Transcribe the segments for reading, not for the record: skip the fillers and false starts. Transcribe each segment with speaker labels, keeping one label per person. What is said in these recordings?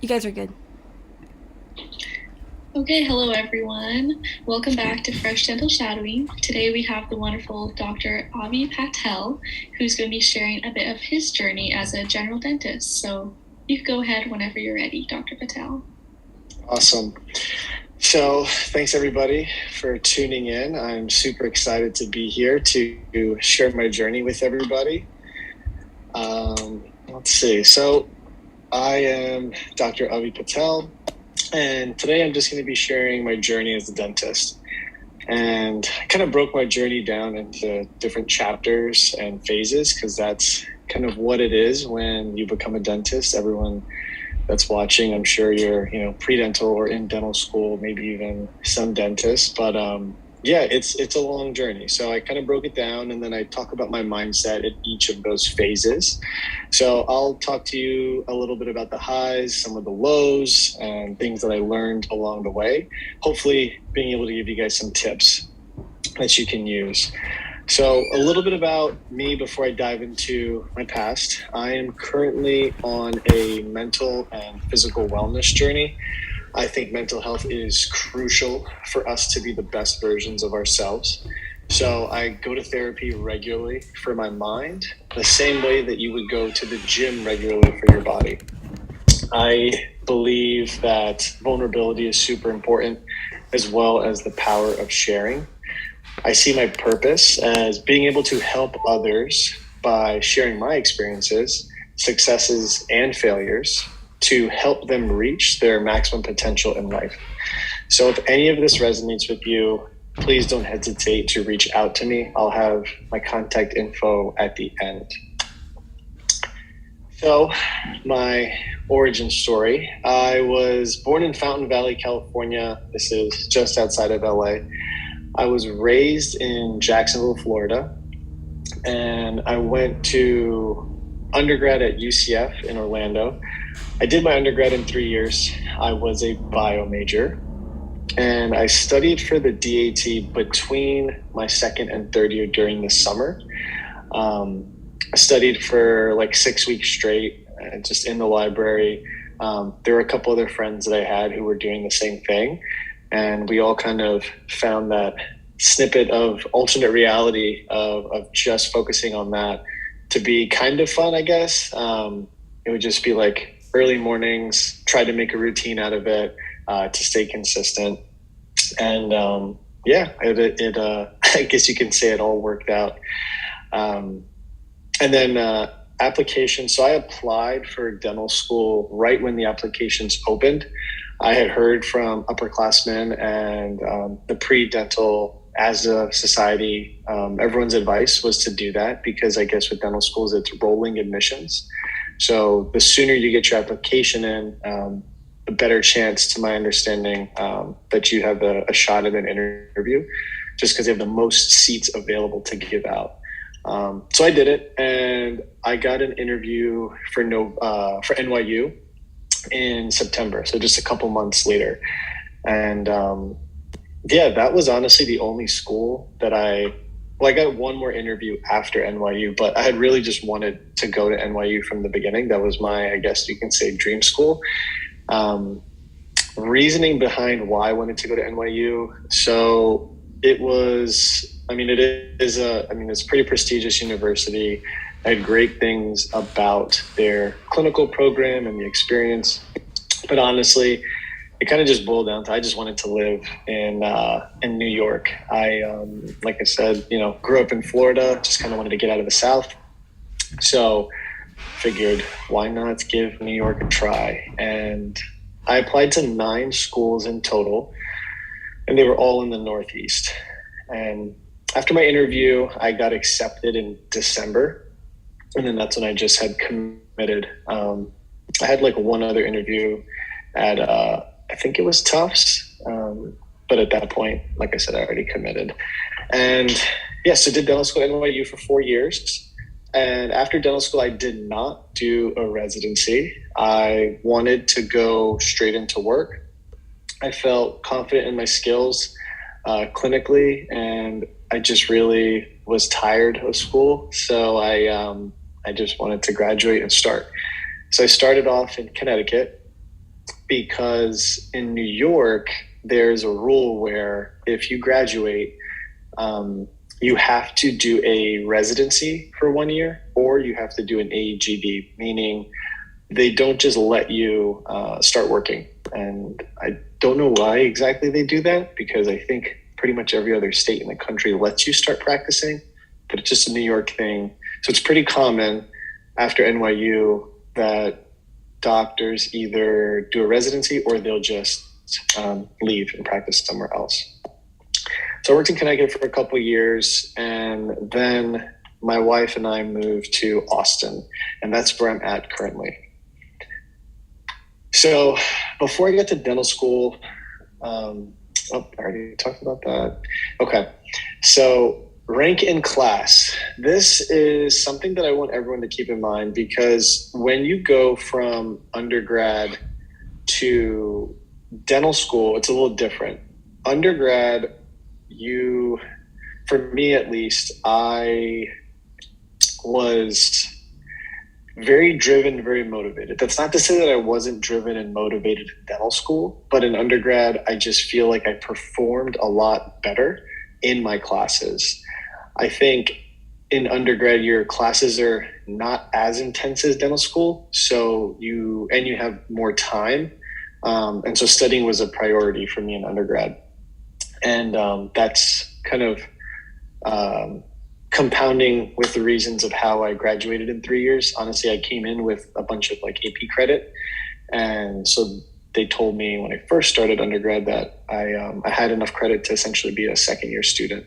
Speaker 1: You guys are good.
Speaker 2: Okay, hello everyone. Welcome back to Fresh Dental Shadowing. Today we have the wonderful Dr. Avi Patel, who's going to be sharing a bit of his journey as a general dentist. So you can go ahead whenever you're ready, Dr. Patel.
Speaker 3: Awesome. So thanks everybody for tuning in. I'm super excited to be here to share my journey with everybody. Let's see. So I am Dr. Avi Patel, and today I'm just going to be sharing my journey as a dentist. And I kind of broke my journey down into different chapters and phases because that's kind of what it is when you become a dentist. Everyone that's watching, I'm sure you're, pre-dental or in dental school, maybe even some dentists, but it's a long journey. So I kind of broke it down, and then I talk about my mindset in each of those phases. So I'll talk to you a little bit about the highs, some of the lows, and things that I learned along the way, hopefully being able to give you guys some tips that you can use. So a little bit about me before I dive into my past. I am currently on a mental and physical wellness journey. I think mental health is crucial for us to be the best versions of ourselves. So I go to therapy regularly for my mind, the same way that you would go to the gym regularly for your body. I believe that vulnerability is super important, as well as the power of sharing. I see my purpose as being able to help others by sharing my experiences, successes, and failures to help them reach their maximum potential in life. So if any of this resonates with you, please don't hesitate to reach out to me. I'll have my contact info at the end. So my origin story, I was born in Fountain Valley, California. This is just outside of LA. I was raised in Jacksonville, Florida, and I went to undergrad at UCF in Orlando. I did my undergrad in 3 years. I was a bio major, and I studied for the DAT between my second and third year during the summer. I studied for like 6 weeks straight, just in the library. There were a couple other friends that I had who were doing the same thing. And we all kind of found that snippet of alternate reality of just focusing on that to be kind of fun, I guess. It would just be like early mornings, try to make a routine out of it to stay consistent. And I guess you can say it all worked out. And then application. So I applied for dental school right when the applications opened. I had heard from upperclassmen and the pre-dental as a society, everyone's advice was to do that because I guess with dental schools, it's rolling admissions. So the sooner you get your application in, the better chance, to my understanding, that you have a shot at an interview, just because they have the most seats available to give out. So I did it, and I got an interview for NYU in September, so just a couple months later. And that was honestly the only school that I got one more interview after NYU, but I had really just wanted to go to NYU from the beginning. That was my, I guess you can say, dream school. Reasoning behind why I wanted to go to NYU. So it is it's a pretty prestigious university. I had great things about their clinical program and the experience, but honestly, it kind of just boiled down to I just wanted to live in New York. I, like I said, grew up in Florida, just kind of wanted to get out of the South. So figured, why not give New York a try? And I applied to 9 schools in total, and they were all in the Northeast. And after my interview, I got accepted in December. And then that's when I just had committed. I had like one other interview at, I think it was Tufts. But at that point, like I said, I already committed. And so did dental school at NYU for 4 years. And after dental school, I did not do a residency. I wanted to go straight into work. I felt confident in my skills clinically, and I just really was tired of school. So I just wanted to graduate and start. So I started off in Connecticut, because in New York, there's a rule where if you graduate, you have to do a residency for 1 year, or you have to do an AGD, meaning they don't just let you start working. And I don't know why exactly they do that, because I think pretty much every other state in the country lets you start practicing, but it's just a New York thing. So it's pretty common after NYU that doctors either do a residency or they'll just leave and practice somewhere else. So I worked in Connecticut for a couple of years, and then my wife and I moved to Austin, and that's where I'm at currently. So before I got to dental school, I already talked about that. Okay, so rank in class. This is something that I want everyone to keep in mind, because when you go from undergrad to dental school, it's a little different. Undergrad, for me at least, I was very driven, very motivated. That's not to say that I wasn't driven and motivated in dental school, but in undergrad, I just feel like I performed a lot better in my classes. I think in undergrad, your classes are not as intense as dental school, so you have more time. And so studying was a priority for me in undergrad. And that's kind of compounding with the reasons of how I graduated in 3 years. Honestly, I came in with a bunch of like AP credit. And so they told me when I first started undergrad that I had enough credit to essentially be a second year student.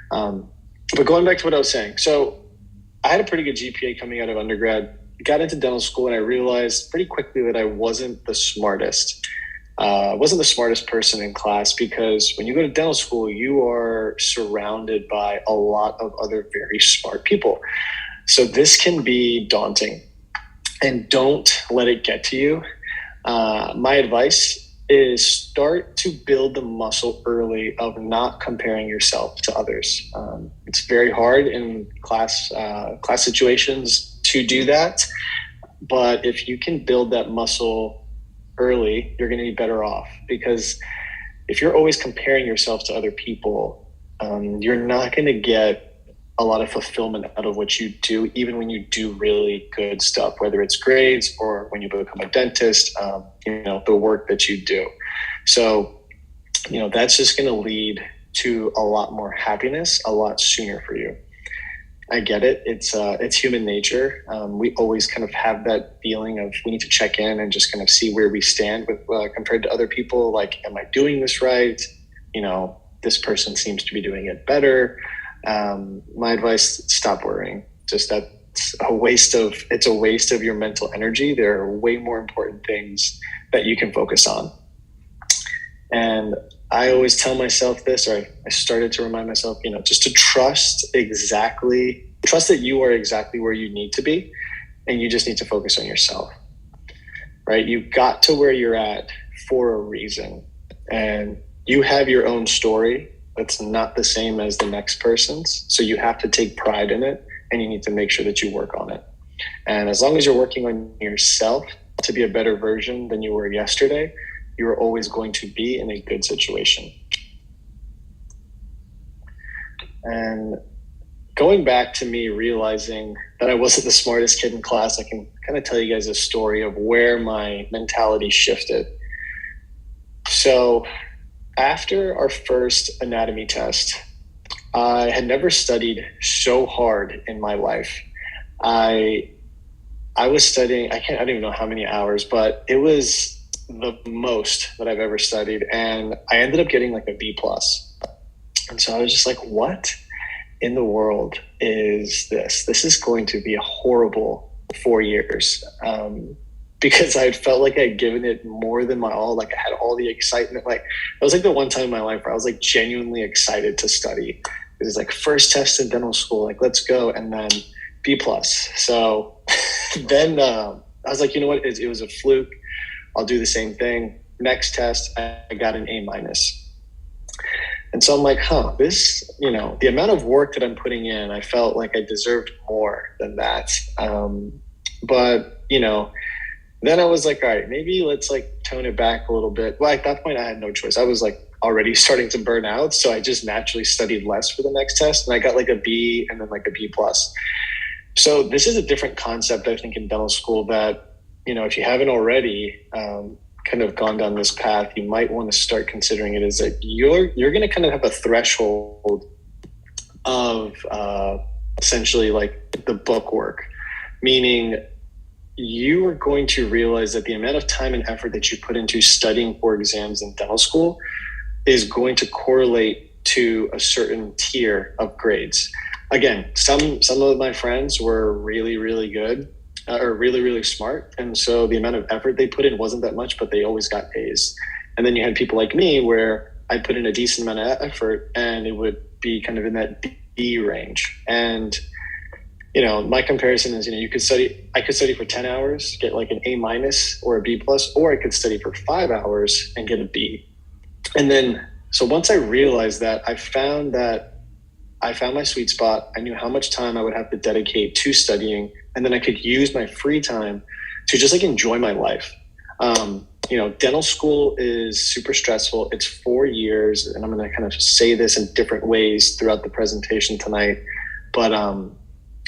Speaker 3: But going back to what I was saying, so I had a pretty good GPA coming out of undergrad, got into dental school, and I realized pretty quickly that I wasn't the smartest. Wasn't the smartest person in class, because when you go to dental school, you are surrounded by a lot of other very smart people. So this can be daunting, and don't let it get to you. My advice is start to build the muscle early of not comparing yourself to others. It's very hard in class situations to do that, but if you can build that muscle early, you're going to be better off, because if you're always comparing yourself to other people, you're not going to get a lot of fulfillment out of what you do, even when you do really good stuff, whether it's grades or when you become a dentist, the work that you do. So, that's just going to lead to a lot more happiness a lot sooner for you. I get it. It's human nature. We always kind of have that feeling of we need to check in and just kind of see where we stand with compared to other people. Like, am I doing this right? This person seems to be doing it better. My advice: stop worrying. Just that's a waste of your mental energy. There are way more important things that you can focus on. And I always tell myself this, or I started to remind myself, just to trust that you are exactly where you need to be, and you just need to focus on yourself, right? You got to where you're at for a reason, and you have your own story that's not the same as the next person's. So you have to take pride in it, and you need to make sure that you work on it. And as long as you're working on yourself to be a better version than you were yesterday, you're always going to be in a good situation. And going back to me realizing that I wasn't the smartest kid in class, I can kind of tell you guys a story of where my mentality shifted. So after our first anatomy test, I had never studied so hard in my life. I was studying, I don't even know how many hours, but it was the most that I've ever studied. And I ended up getting like a B+. And so I was just like, what in the world is this? This is going to be a horrible 4 years. Because I felt like I'd given it more than my all. Like, I had all the excitement. Like, it was like the one time in my life where I was like genuinely excited to study. It was like first test in dental school, like, let's go. And then B+. So then I was like, you know what? It was a fluke. I'll do the same thing. Next test, I got an A-. And so I'm like, this, the amount of work that I'm putting in, I felt like I deserved more than that. But, Then I was like, all right, maybe let's like tone it back a little bit. Well, at that point, I had no choice. I was like already starting to burn out, so I just naturally studied less for the next test, and I got like a B and then like a B plus. So this is a different concept, I think, in dental school that, if you haven't already kind of gone down this path, you might want to start considering it. Is that you're going to kind of have a threshold of essentially like the book work, meaning you are going to realize that the amount of time and effort that you put into studying for exams in dental school is going to correlate to a certain tier of grades. Again, some of my friends were really, really good or really, really smart. And so the amount of effort they put in wasn't that much, but they always got A's. And then you had people like me where I put in a decent amount of effort and it would be kind of in that B range. And my comparison is, I could study for 10 hours, get like an A minus or a B plus, or I could study for 5 hours and get a B. And then, so once I realized that, I found my sweet spot. I knew how much time I would have to dedicate to studying, and then I could use my free time to just like enjoy my life. Dental school is super stressful. It's 4 years, and I'm going to kind of say this in different ways throughout the presentation tonight, but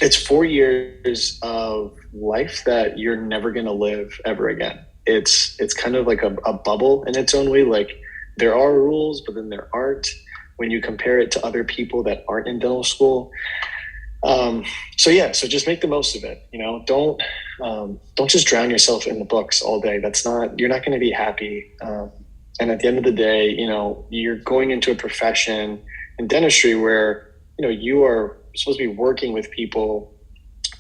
Speaker 3: it's 4 years of life that you're never going to live ever again. It's kind of like a bubble in its own way. Like there are rules, but then there aren't when you compare it to other people that aren't in dental school. So just make the most of it. Don't just drown yourself in the books all day. You're not going to be happy. And at the end of the day, you're going into a profession in dentistry where, you are supposed to be working with people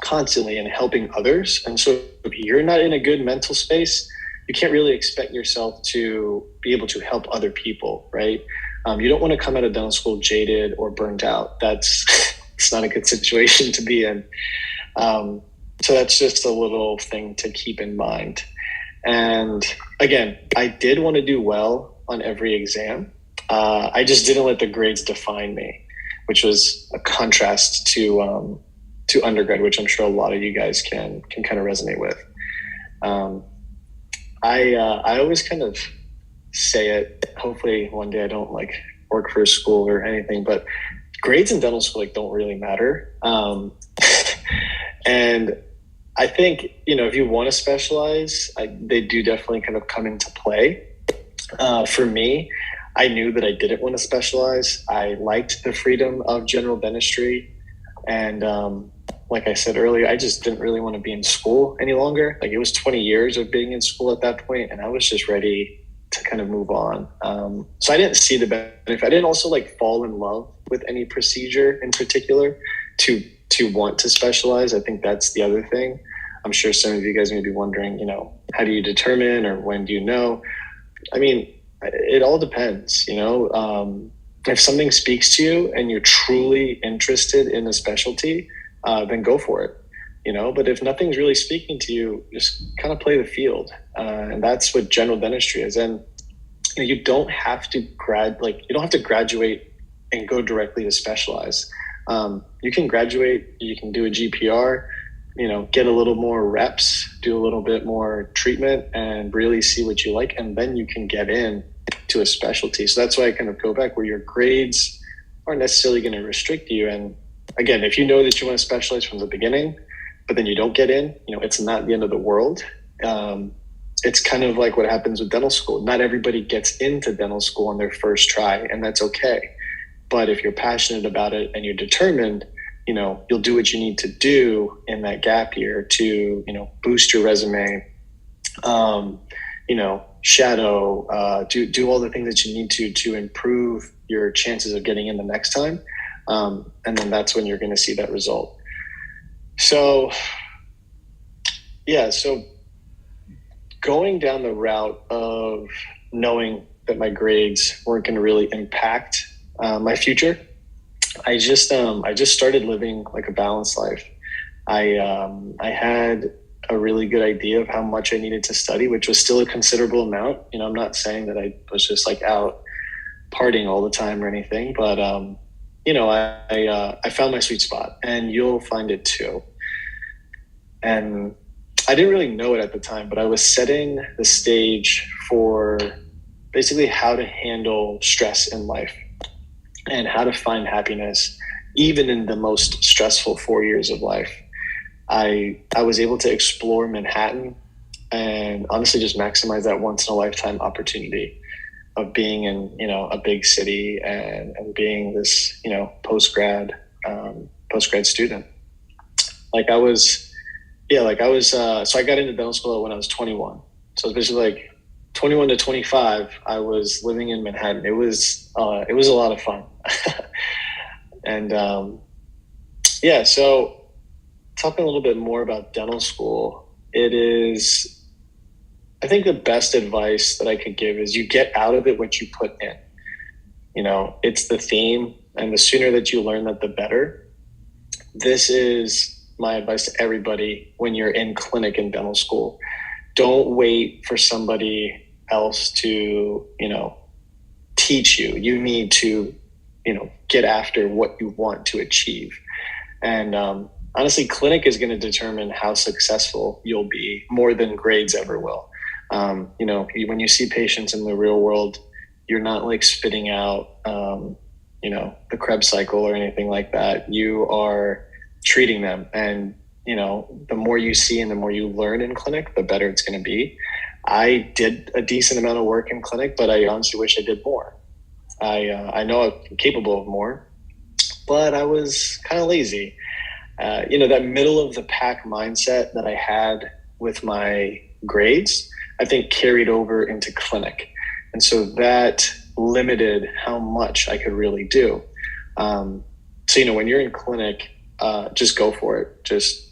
Speaker 3: constantly and helping others. And so if you're not in a good mental space, you can't really expect yourself to be able to help other people, right? You don't want to come out of dental school jaded or burnt out. It's not a good situation to be in. So that's just a little thing to keep in mind. And again, I did want to do well on every exam. I just didn't let the grades define me, which was a contrast to undergrad, which I'm sure a lot of you guys can kind of resonate with. I always kind of say it. Hopefully one day I don't like work for a school or anything, but grades in dental school don't really matter. And I think, if you want to specialize, they do definitely kind of come into play. For me, I knew that I didn't want to specialize. I liked the freedom of general dentistry. And like I said earlier, I just didn't really want to be in school any longer. Like it was 20 years of being in school at that point, and I was just ready to kind of move on. So I didn't see the benefit. I didn't also fall in love with any procedure in particular to want to specialize. I think that's the other thing. I'm sure some of you guys may be wondering, how do you determine or when do you know? I mean, it all depends, if something speaks to you and you're truly interested in a specialty, then go for it, but if nothing's really speaking to you, just kind of play the field. And that's what general dentistry is. And you don't have to graduate and go directly to specialize. You can graduate, you can do a GPR, get a little more reps, do a little bit more treatment and really see what you like. And then you can get in to a specialty. So that's why I kind of go back where your grades aren't necessarily going to restrict you. And again, if you know that you want to specialize from the beginning, but then you don't get in, it's not the end of the world. It's kind of like what happens with dental school. Not everybody gets into dental school on their first try, and that's okay. But if you're passionate about it and you're determined, you'll do what you need to do in that gap year to, boost your resume, shadow, do all the things that you need to improve your chances of getting in the next time. And then that's when you're going to see that result. So going down the route of knowing that my grades weren't going to really impact my future, I just started living like a balanced life. I had a really good idea of how much I needed to study, which was still a considerable amount. I'm not saying that I was just out partying all the time or anything, but I found my sweet spot, and you'll find it too. And I didn't really know it at the time, but I was setting the stage for basically how to handle stress in life and how to find happiness even in the most stressful 4 years of life. I was able to explore Manhattan and honestly just maximize that once in a lifetime opportunity of being in, a big city and being this, post grad student. Like I was, so I got into dental school when I was 21. So it was basically like 21 to 25, I was living in Manhattan. It was a lot of fun. And, so talking a little bit more about dental school, it is, I think the best advice that I could give is you get out of it what you put in. It's the theme, and the sooner that you learn that, the better. This is my advice to everybody when you're in clinic in dental school. Don't wait for somebody else to, teach you. You need to, get after what you want to achieve. And honestly, clinic is going to determine how successful you'll be more than grades ever will. When you see patients in the real world, you're not like spitting out, the Krebs cycle or anything like that. You are treating them. And, the more you see and the more you learn in clinic, the better it's going to be. I did a decent amount of work in clinic, but I honestly wish I did more. I know I'm capable of more, but I was kind of lazy. That middle of the pack mindset that I had with my grades, I think carried over into clinic. And so that limited how much I could really do. When you're in clinic, just go for it. Just,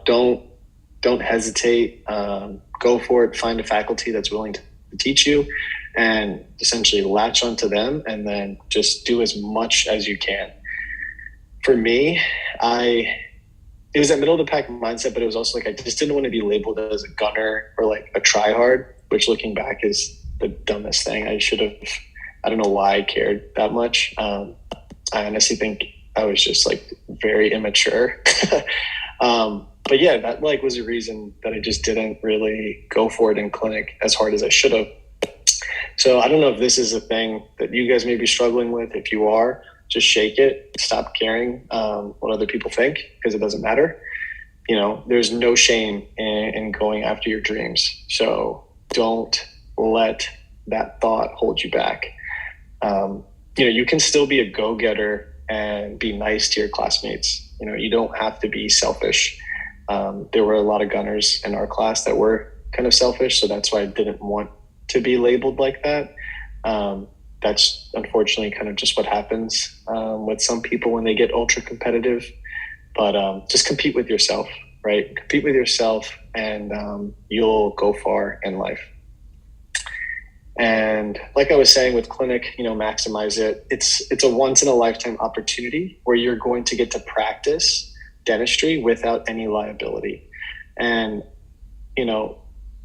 Speaker 3: don't hesitate. Go for it. Find a faculty that's willing to teach you and essentially latch onto them and then just do as much as you can. For me, it was that middle of the pack mindset, but it was also like I just didn't want to be labeled as a gunner or like a tryhard, which looking back is the dumbest thing. I don't know why I cared that much. I honestly think I was just like very immature. But yeah, that like was a reason that I just didn't really go for it in clinic as hard as I should have. So I don't know if this is a thing that you guys may be struggling with. If you are, just shake it. Stop caring what other people think, because it doesn't matter. There's no shame in going after your dreams. So don't let that thought hold you back. You can still be a go-getter and be nice to your classmates. You don't have to be selfish. There were a lot of gunners in our class that were kind of selfish. So that's why I didn't want to be labeled like that. That's unfortunately kind of just what happens with some people when they get ultra competitive. But just compete with yourself, right? Compete with yourself and you'll go far in life. And like I was saying with clinic, maximize it. It's a once in a lifetime opportunity where you're going to get to practice dentistry without any liability. And,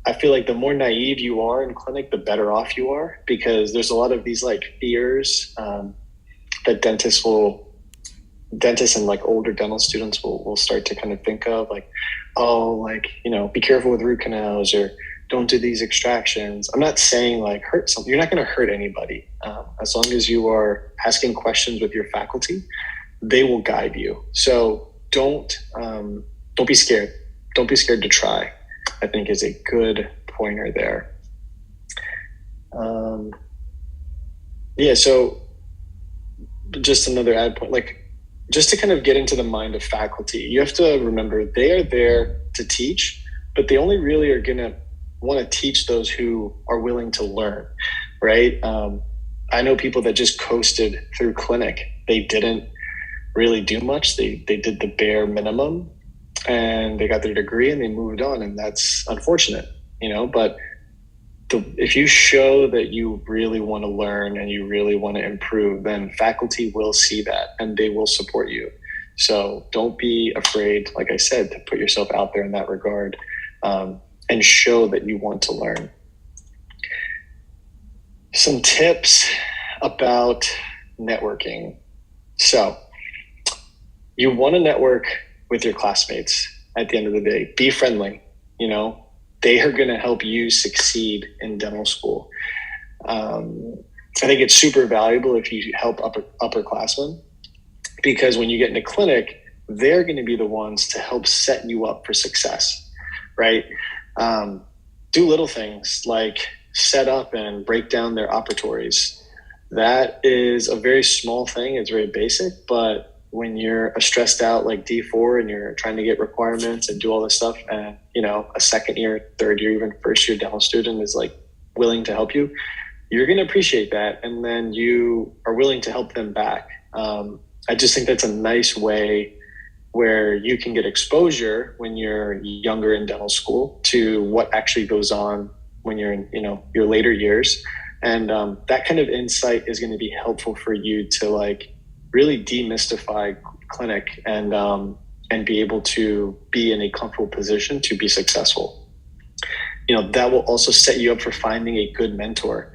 Speaker 3: I feel like the more naive you are in clinic, the better off you are, because there's a lot of these like fears that dentists and like older dental students will start to kind of think of, like, be careful with root canals or don't do these extractions. I'm not saying like hurt something. You're not going to hurt anybody. As long as you are asking questions with your faculty, they will guide you. So don't be scared. Don't be scared to try, I think is a good pointer there. So just another add point, like just to kind of get into the mind of faculty, you have to remember they are there to teach, but they only really are going to want to teach those who are willing to learn, right? I know people that just coasted through clinic. They didn't really do much. They did the bare minimum and they got their degree and they moved on, and that's unfortunate, but if you show that you really want to learn and you really want to improve, then faculty will see that and they will support you. So don't be afraid, like I said, to put yourself out there in that regard and show that you want to learn. Some tips about networking. So you want to network with your classmates at the end of the day. Be friendly. you know, they are going to help you succeed in dental school. I think it's super valuable if you help upperclassmen, because when you get into clinic, they're going to be the ones to help set you up for success, right? Do little things like set up and break down their operatories. That is a very small thing. It's very basic, but when you're a stressed out like D4 and you're trying to get requirements and do all this stuff, and a second year, third year, even first year dental student is like willing to help you, you're going to appreciate that, and then you are willing to help them back. I just think that's a nice way where you can get exposure when you're younger in dental school to what actually goes on when you're in your later years, and that kind of insight is going to be helpful for you to like really demystify clinic and be able to be in a comfortable position to be successful. That will also set you up for finding a good mentor.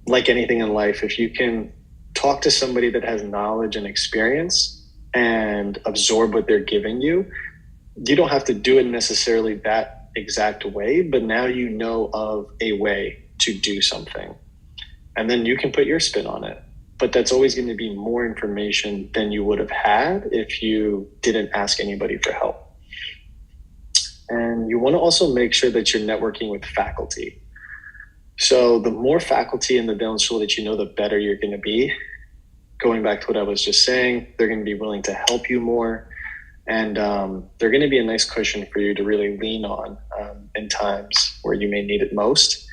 Speaker 3: Like anything in life, if you can talk to somebody that has knowledge and experience and absorb what they're giving you, you don't have to do it necessarily that exact way, but now you know of a way to do something, and then you can put your spin on it. But that's always going to be more information than you would have had if you didn't ask anybody for help. And you want to also make sure that you're networking with faculty. So the more faculty in the dental school that you know, the better you're going to be. Going back to what I was just saying, they're going to be willing to help you more. And they're going to be a nice cushion for you to really lean on in times where you may need it most.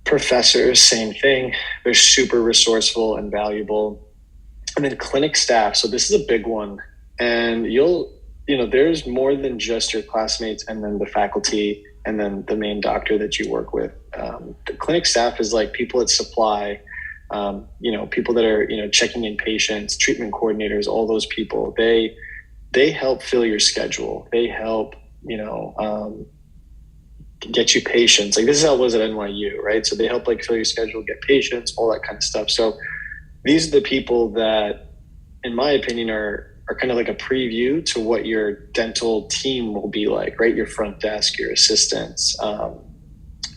Speaker 3: Professors, same thing. They're super resourceful and valuable. And then clinic staff. So this is a big one. And there's more than just your classmates and then the faculty and then the main doctor that you work with. The clinic staff is like people that supply, people that are, checking in patients, treatment coordinators, all those people. They help fill your schedule. They help, get you patients. Like this is how it was at NYU, right? So they help like fill your schedule, get patients, all that kind of stuff. So these are the people that, in my opinion, are kind of like a preview to what your dental team will be like, right? Your front desk, your assistants,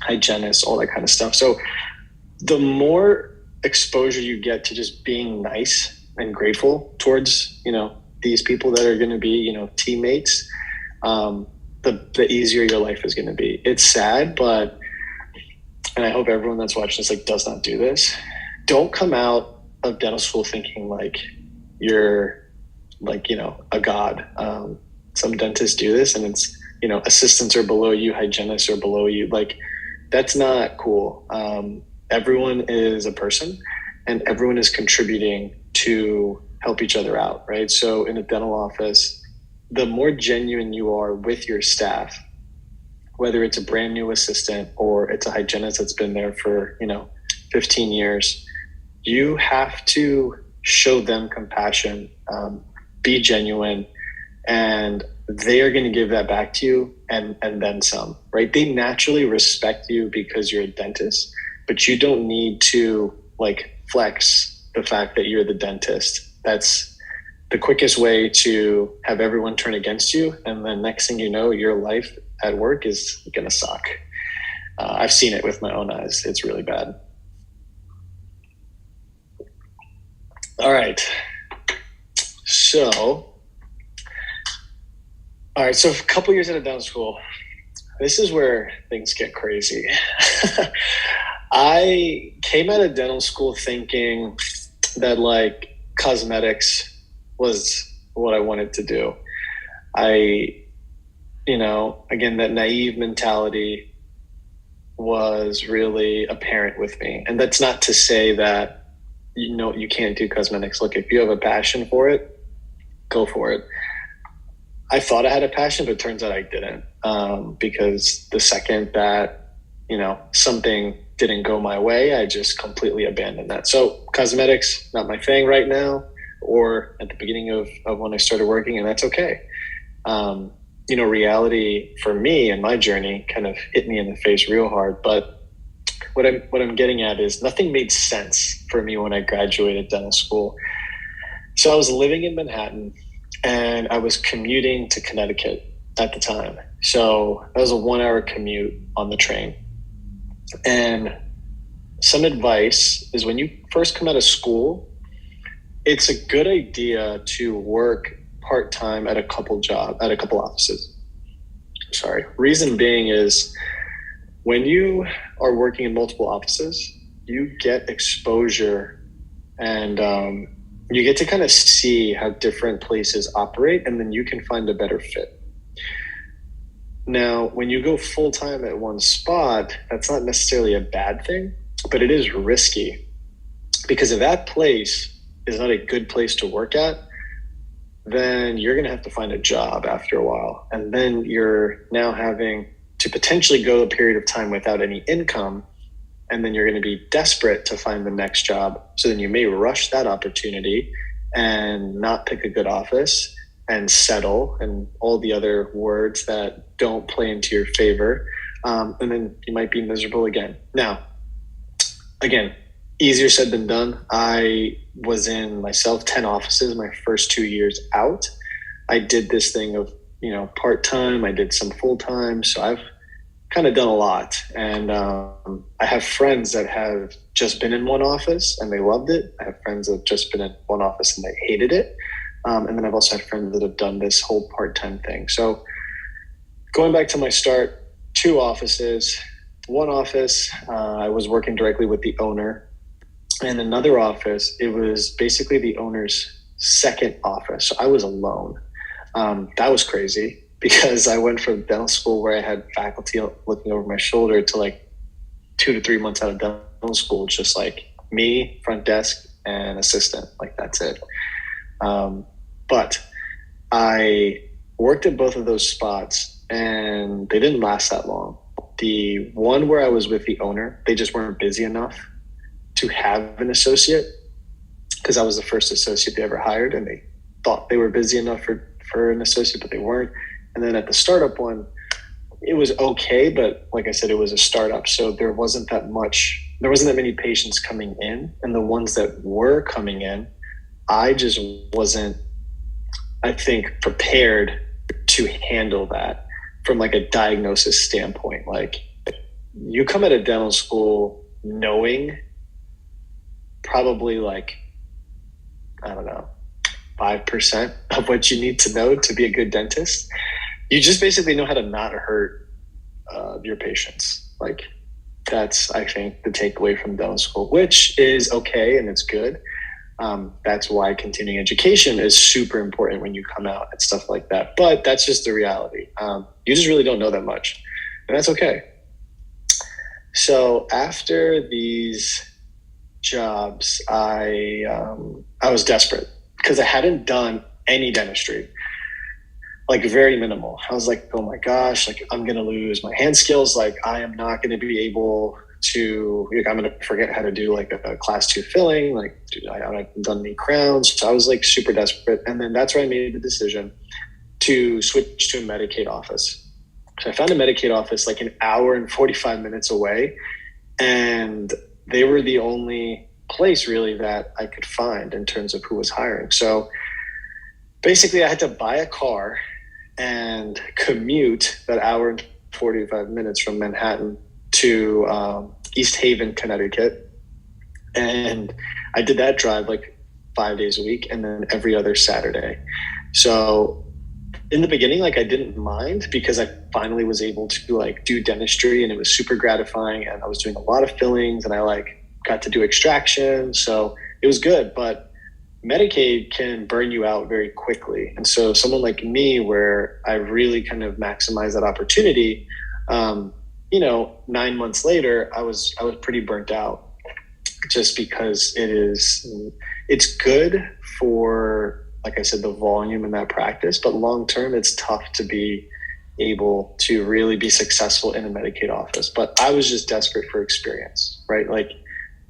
Speaker 3: hygienists, all that kind of stuff. So the more exposure you get to just being nice and grateful towards, these people that are going to be, teammates, the easier your life is going to be. It's sad, and I hope everyone that's watching this does not do this. Don't come out of dental school thinking like you're a god. Some dentists do this, and it's assistants are below you, hygienists are below you. Like that's not cool. Everyone is a person, and everyone is contributing to help each other out, right? So in a dental office, the more genuine you are with your staff, whether it's a brand new assistant or it's a hygienist that's been there for 15 years, you have to show them compassion, be genuine, and they are going to give that back to you and then some, right? They naturally respect you because you're a dentist, but you don't need to flex the fact that you're the dentist. That's the quickest way to have everyone turn against you. And then next thing you know, your life at work is going to suck. I've seen it with my own eyes. It's really bad. All right. So a couple years out of dental school, this is where things get crazy. I came out of dental school thinking that cosmetics was what I wanted to do. Again, that naive mentality was really apparent with me. And that's not to say that, you can't do cosmetics. Look, if you have a passion for it, go for it. I thought I had a passion, but it turns out I didn't. Because the second that, something didn't go my way, I just completely abandoned that. So cosmetics, not my thing right now, or at the beginning of when I started working, and that's okay. Reality for me and my journey kind of hit me in the face real hard. But what I'm getting at is nothing made sense for me when I graduated dental school. So I was living in Manhattan and I was commuting to Connecticut. at the time. So that was a 1 hour commute on the train. And some advice is when you first come out of school, it's a good idea to work part-time at a couple offices. Sorry. Reason being is when you are working in multiple offices, you get exposure and you get to kind of see how different places operate, and then you can find a better fit. Now, when you go full time at one spot, that's not necessarily a bad thing, but it is risky because if that place is not a good place to work at, then you're going to have to find a job after a while. And then you're now having to potentially go a period of time without any income. And then you're going to be desperate to find the next job. So then you may rush that opportunity and not pick a good office and settle and all the other words that don't play into your favor. And then you might be miserable again. Now, again, easier said than done. I was in myself 10 offices my first 2 years out. I did this thing of, part-time. I did some full-time. So I've kind of done a lot. And I have friends that have just been in one office and they loved it. I have friends that have just been in one office and they hated it. And then I've also had friends that have done this whole part-time thing. So going back to my start, 2 offices. One office, I was working directly with the owner. And another office, it was basically the owner's second office. So I was alone. That was crazy because I went from dental school where I had faculty looking over my shoulder to like 2 to 3 months out of dental school, just like me, front desk, and assistant. Like that's it. But I worked at both of those spots and they didn't last that long. The one where I was with the owner, they just weren't busy enough to have an associate because I was the first associate they ever hired, and they thought they were busy enough for an associate, but they weren't. And then at the startup one, it was okay, but like I said, it was a startup, so there wasn't that many patients coming in, and the ones that were coming in, I just wasn't, I think, prepared to handle that from like a diagnosis standpoint. Like you come out of dental school knowing probably like, I don't know, 5% of what you need to know to be a good dentist. You just basically know how to not hurt your patients. Like that's, I think, the takeaway from dental school, which is okay and it's good. That's why continuing education is super important when you come out and stuff like that. But that's just the reality. You just really don't know that much, and that's okay. So after these jobs, I was desperate because I hadn't done any dentistry, like very minimal. I was like, oh my gosh, like I'm going to lose my hand skills. Like I am not going to be able to, like, I'm going to forget how to do like a class 2 filling. Like dude, I haven't done any crowns. So I was like super desperate. And then that's where I made the decision to switch to a Medicaid office. So I found a Medicaid office like an hour and 45 minutes away. And they were the only place really that I could find in terms of who was hiring. So basically I had to buy a car and commute that hour and 45 minutes from Manhattan to East Haven, Connecticut. And I did that drive like 5 days a week and then every other Saturday. So in the beginning, like I didn't mind because I finally was able to like do dentistry and it was super gratifying, and I was doing a lot of fillings and I like got to do extraction. So it was good, but Medicaid can burn you out very quickly. And so someone like me, where I really kind of maximize that opportunity, 9 months later, I was pretty burnt out just because it's good for, like I said, the volume in that practice, but long-term it's tough to be able to really be successful in a Medicaid office. But I was just desperate for experience, right? Like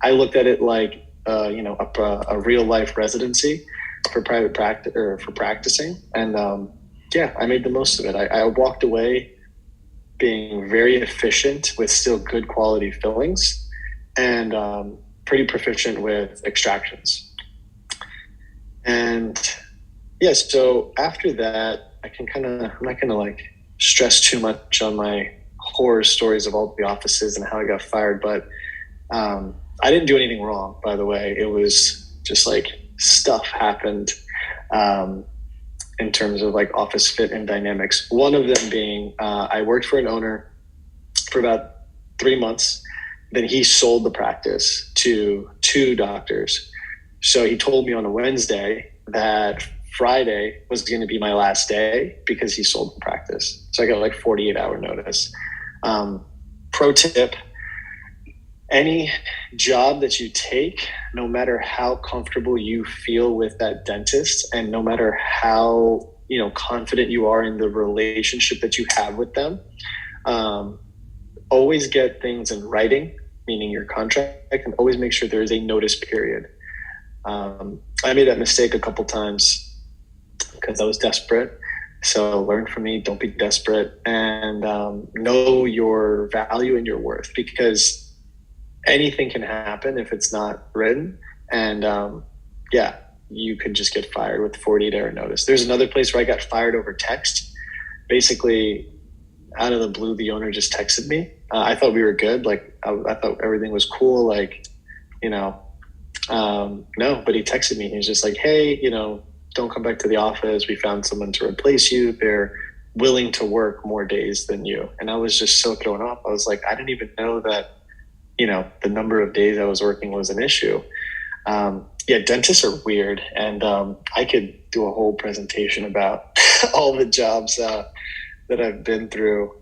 Speaker 3: I looked at it like, a real life residency for private practice or for practicing. And I made the most of it. I walked away being very efficient with still good quality fillings and pretty proficient with extractions. And so after that, I'm not going to like stress too much on my horror stories of all the offices and how I got fired. But I didn't do anything wrong, by the way. It was just like stuff happened in terms of like office fit and dynamics. One of them being I worked for an owner for about 3 months. Then he sold the practice to 2 doctors. So he told me on a Wednesday that Friday was going to be my last day because he sold the practice. So I got like 48-hour notice. Pro tip, any job that you take, no matter how comfortable you feel with that dentist and no matter how, confident you are in the relationship that you have with them, always get things in writing, meaning your contract, and always make sure there is a notice period. I made that mistake a couple times because I was desperate. So learn from me, don't be desperate, and know your value and your worth, because anything can happen if it's not written. And you could just get fired with 48-hour notice. There's another place where I got fired over text. Basically, out of the blue, the owner just texted me. I thought we were good. Like I thought everything was cool. Like, no, but he texted me. He's just like, hey, don't come back to the office. We found someone to replace you. They're willing to work more days than you. And I was just so thrown off. I was like, I didn't even know that, the number of days I was working was an issue. Dentists are weird. And I could do a whole presentation about all the jobs that I've been through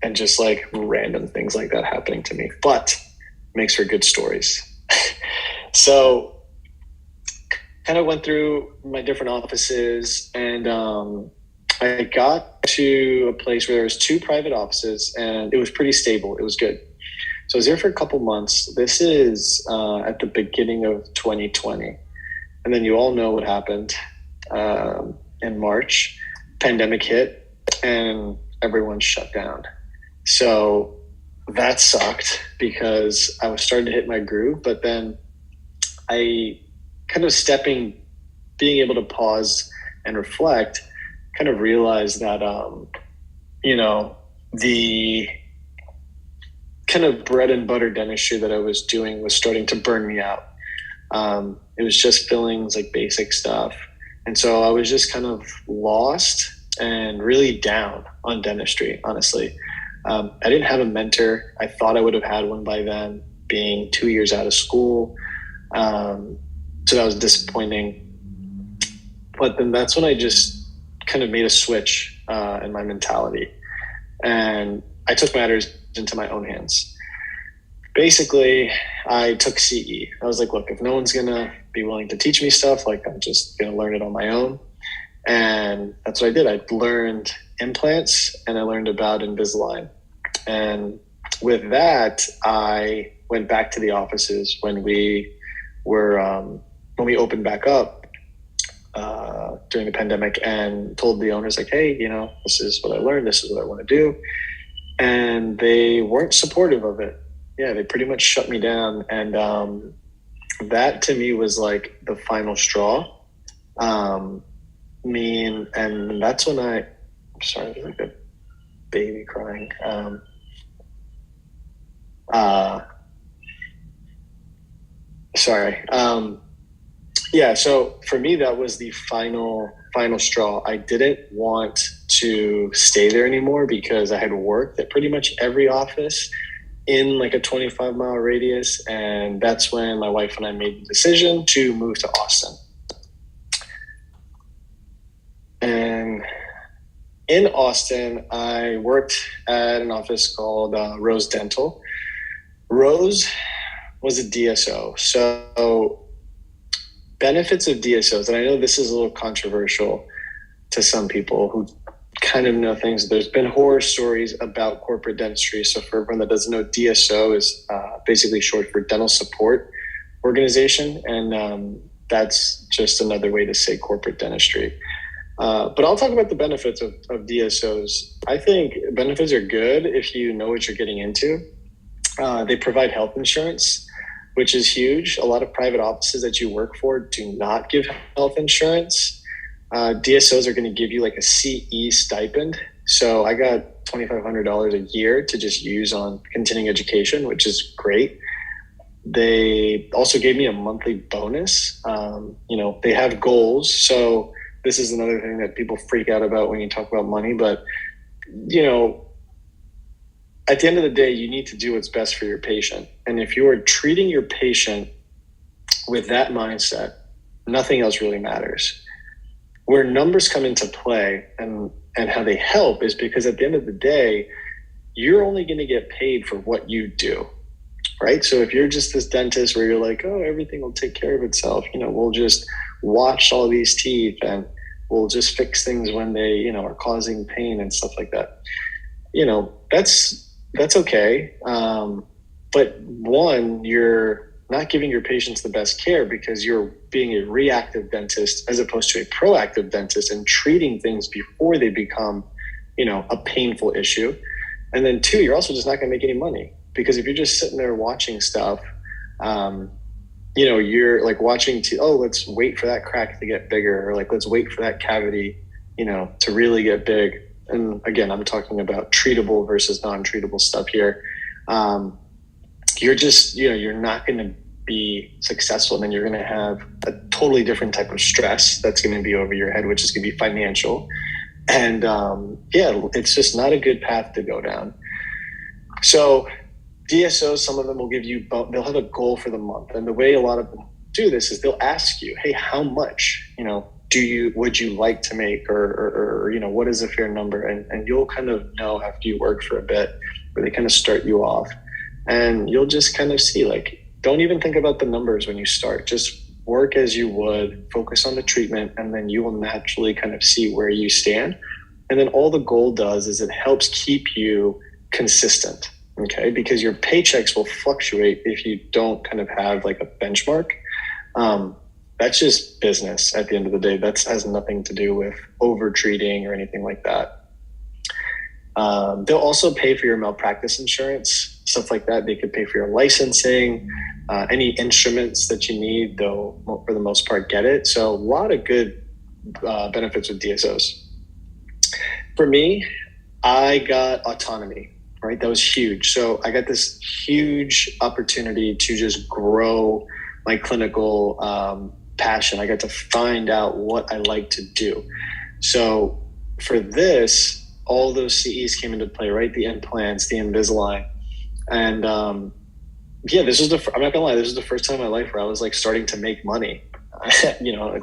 Speaker 3: and just like random things like that happening to me. But makes for good stories. So kind of went through my different offices, and I got to a place where there was 2 private offices, and it was pretty stable. It was good. So I was there for a couple months. This is at the beginning of 2020. And then you all know what happened in March. Pandemic hit and everyone shut down. So that sucked because I was starting to hit my groove, but then I kind of being able to pause and reflect, kind of realized that, the kind of bread and butter dentistry that I was doing was starting to burn me out. It was just fillings, like basic stuff. And so I was just kind of lost and really down on dentistry, honestly. I didn't have a mentor. I thought I would have had one by then, being 2 years out of school. So that was disappointing. But then that's when I just kind of made a switch in my mentality. And I took matters into my own hands. Basically, I took CE. I was like, look, if no one's going to be willing to teach me stuff, like I'm just going to learn it on my own. And that's what I did. I learned implants and I learned about Invisalign. And with that, I went back to the offices when we opened back up during the pandemic, and told the owners like, hey, this is what I learned. This is what I want to do. And they weren't supportive of it. Yeah, they pretty much shut me down. And that to me was like the final straw. And that's when I'm sorry, there's like a baby crying. Sorry. So for me, that was the final straw. I didn't want to stay there anymore because I had worked at pretty much every office in like a 25-mile radius. And that's when my wife and I made the decision to move to Austin. And in Austin, I worked at an office called Rose Dental. Rose was a DSO. So benefits of DSOs, and I know this is a little controversial to some people who kind of know things. There's been horror stories about corporate dentistry. So for everyone that doesn't know, DSO is basically short for Dental Support Organization. And that's just another way to say corporate dentistry. But I'll talk about the benefits of DSOs. I think benefits are good if you know what you're getting into. They provide health insurance, which is huge. A lot of private offices that you work for do not give health insurance. DSOs are going to give you like a CE stipend. So I got $2,500 a year to just use on continuing education, which is great. They also gave me a monthly bonus. They have goals. So this is another thing that people freak out about when you talk about money. But, at the end of the day, you need to do what's best for your patient. And if you are treating your patient with that mindset, nothing else really matters. Where numbers come into play and how they help is because at the end of the day, you're only going to get paid for what you do, right? So if you're just this dentist where you're like, oh, everything will take care of itself, we'll just watch all these teeth and we'll just fix things when they, are causing pain and stuff like that. That's okay. But one, you're not giving your patients the best care because you're being a reactive dentist as opposed to a proactive dentist and treating things before they become, a painful issue. And then two, you're also just not going to make any money because if you're just sitting there watching stuff, you're like watching let's wait for that crack to get bigger, or like, let's wait for that cavity, to really get big. And again, I'm talking about treatable versus non-treatable stuff here. You're just, you're not going to be successful. And then you're going to have a totally different type of stress that's going to be over your head, which is going to be financial. And it's just not a good path to go down. So DSOs, some of them will give you, they'll have a goal for the month. And the way a lot of them do this is they'll ask you, hey, how much, would you like to make, or what is a fair number? And you'll kind of know after you work for a bit where they kind of start you off, and you'll just kind of see, like, don't even think about the numbers when you start, just work as you would, focus on the treatment, and then you will naturally kind of see where you stand. And then all the goal does is it helps keep you consistent. Okay. Because your paychecks will fluctuate if you don't kind of have like a benchmark. That's just business at the end of the day. That has nothing to do with over treating or anything like that. They'll also pay for your malpractice insurance, stuff like that. They could pay for your licensing, any instruments that you need, they'll, for the most part, get it. So a lot of good benefits with DSOs. For me, I got autonomy, right? That was huge. So I got this huge opportunity to just grow my clinical passion. I got to find out what I like to do. So for this, all those CEs came into play, right? The implants, the Invisalign. And this was I'm not gonna lie, this was the first time in my life where I was like starting to make money.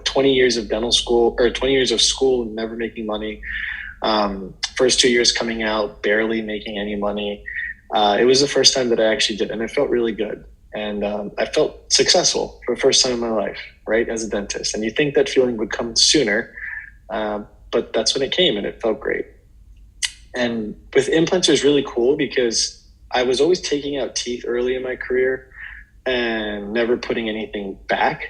Speaker 3: 20 years of dental school, or 20 years of school, never making money. First 2 years coming out, barely making any money. It was the first time that I actually did, and it felt really good. And I felt successful for the first time in my life, right, as a dentist. And you think that feeling would come sooner, but that's when it came, and it felt great. And with implants, it was really cool because I was always taking out teeth early in my career and never putting anything back,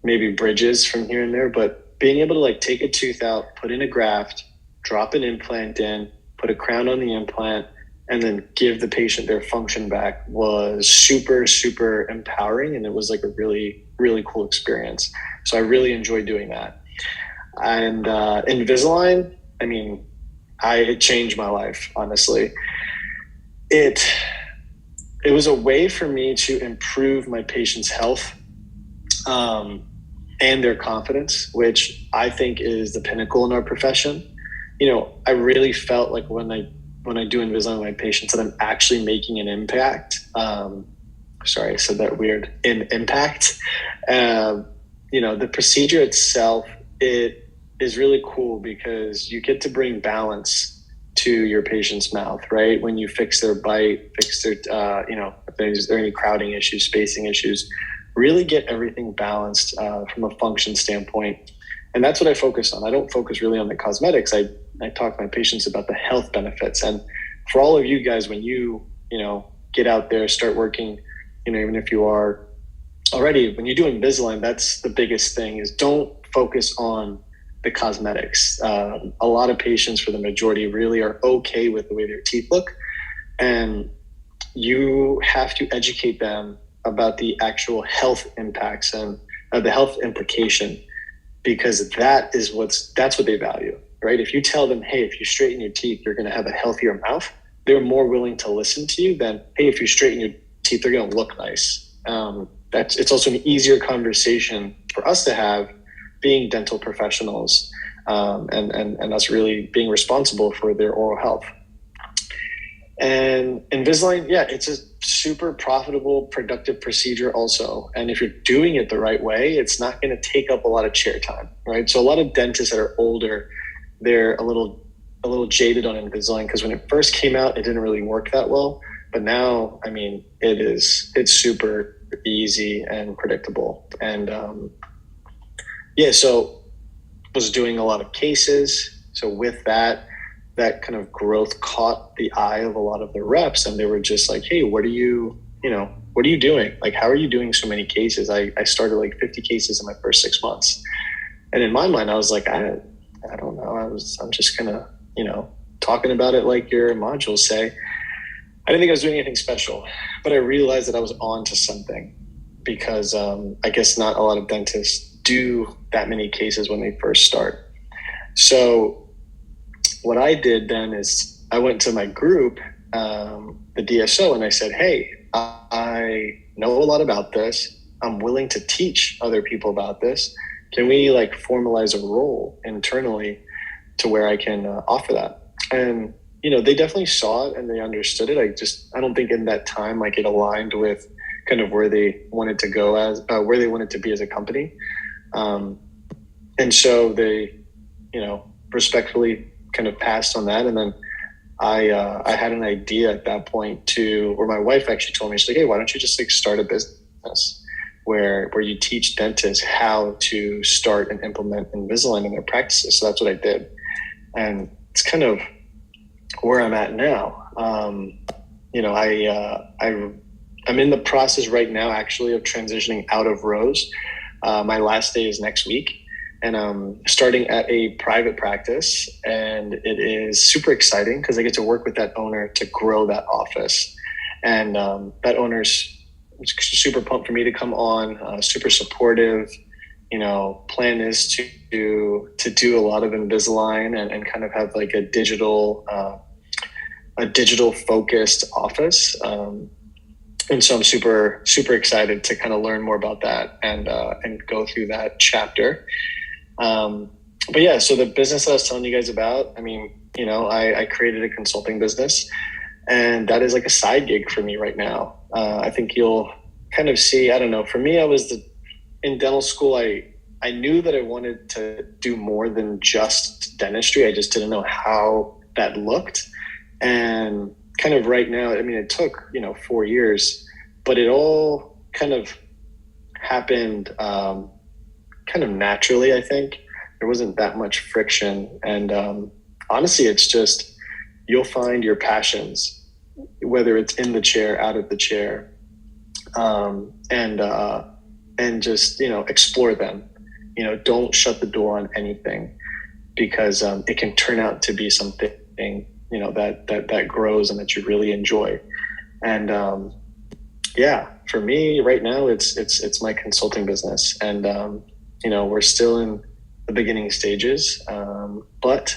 Speaker 3: maybe bridges from here and there, but being able to like take a tooth out, put in a graft, drop an implant in, put a crown on the implant, and then give the patient their function back was super, super empowering. And it was like a really, really cool experience. So I really enjoyed doing that. And Invisalign, it changed my life, honestly. It was a way for me to improve my patient's health and their confidence, which I think is the pinnacle in our profession. I really felt like when I do Invisalign with my patients that I'm actually making an impact. Sorry, I said that weird. Impact. The procedure itself, it is really cool because you get to bring balance to your patient's mouth, right? When you fix their bite, fix their, if there's any crowding issues, spacing issues, really get everything balanced from a function standpoint. And that's what I focus on. I don't focus really on the cosmetics. I talk to my patients about the health benefits. And for all of you guys, when you get out there, start working, even if you are already, when you're doing Invisalign, that's the biggest thing is don't focus on the cosmetics. A lot of patients, for the majority, really are okay with the way their teeth look. And you have to educate them about the actual health impacts and the health implication. because that's what they value, right? If you tell them, hey, if you straighten your teeth, you're going to have a healthier mouth, they're more willing to listen to you than, hey, if you straighten your teeth, they're going to look nice. It's also an easier conversation for us to have, being dental professionals, and us really being responsible for their oral health. And Invisalign, yeah, it's a super profitable, productive procedure also. And if you're doing it the right way, it's not going to take up a lot of chair time, right? So a lot of dentists that are older, they're a little jaded on Invisalign because when it first came out, it didn't really work that well. But now, I mean, it's super easy and predictable. And so was doing a lot of cases. So with that kind of growth caught the eye of a lot of the reps, and they were just like, hey, what are you doing? Like, how are you doing so many cases? I started like 50 cases in my first 6 months. And in my mind, I was like, I don't know. I'm just kind of, talking about it like your modules say. I didn't think I was doing anything special, but I realized that I was on to something because I guess not a lot of dentists do that many cases when they first start. So what I did then is I went to my group, the DSO, and I said, hey, I know a lot about this. I'm willing to teach other people about this. Can we like formalize a role internally to where I can offer that? And, they definitely saw it and they understood it. I don't think in that time, like it aligned with kind of where they wanted to go where they wanted to be as a company. And so they, respectfully kind of passed on that. And then I had an idea at that point where my wife actually told me, she's like, hey, why don't you just like start a business where you teach dentists how to start and implement Invisalign in their practices. So that's what I did. And it's kind of where I'm at now. I'm in the process right now actually of transitioning out of Rose. My last day is next week. And I'm starting at a private practice, and it is super exciting because I get to work with that owner to grow that office. And that owner's super pumped for me to come on, super supportive. Plan is to do a lot of Invisalign and kind of have like a digital focused office. And so I'm super, super excited to kind of learn more about that and go through that chapter. But yeah, so the business that I was telling you guys about, I mean, I created a consulting business, and that is like a side gig for me right now. I think you'll kind of see, I don't know, for me, in dental school, I knew that I wanted to do more than just dentistry. I just didn't know how that looked. And kind of right now, I mean, it took, 4 years, but it all kind of happened kind of naturally, I think. There wasn't that much friction. And honestly, it's just, you'll find your passions, whether it's in the chair, out of the chair, and just, explore them. Don't shut the door on anything, because it can turn out to be something, that grows and that you really enjoy. And for me right now, it's my consulting business, and we're still in the beginning stages, but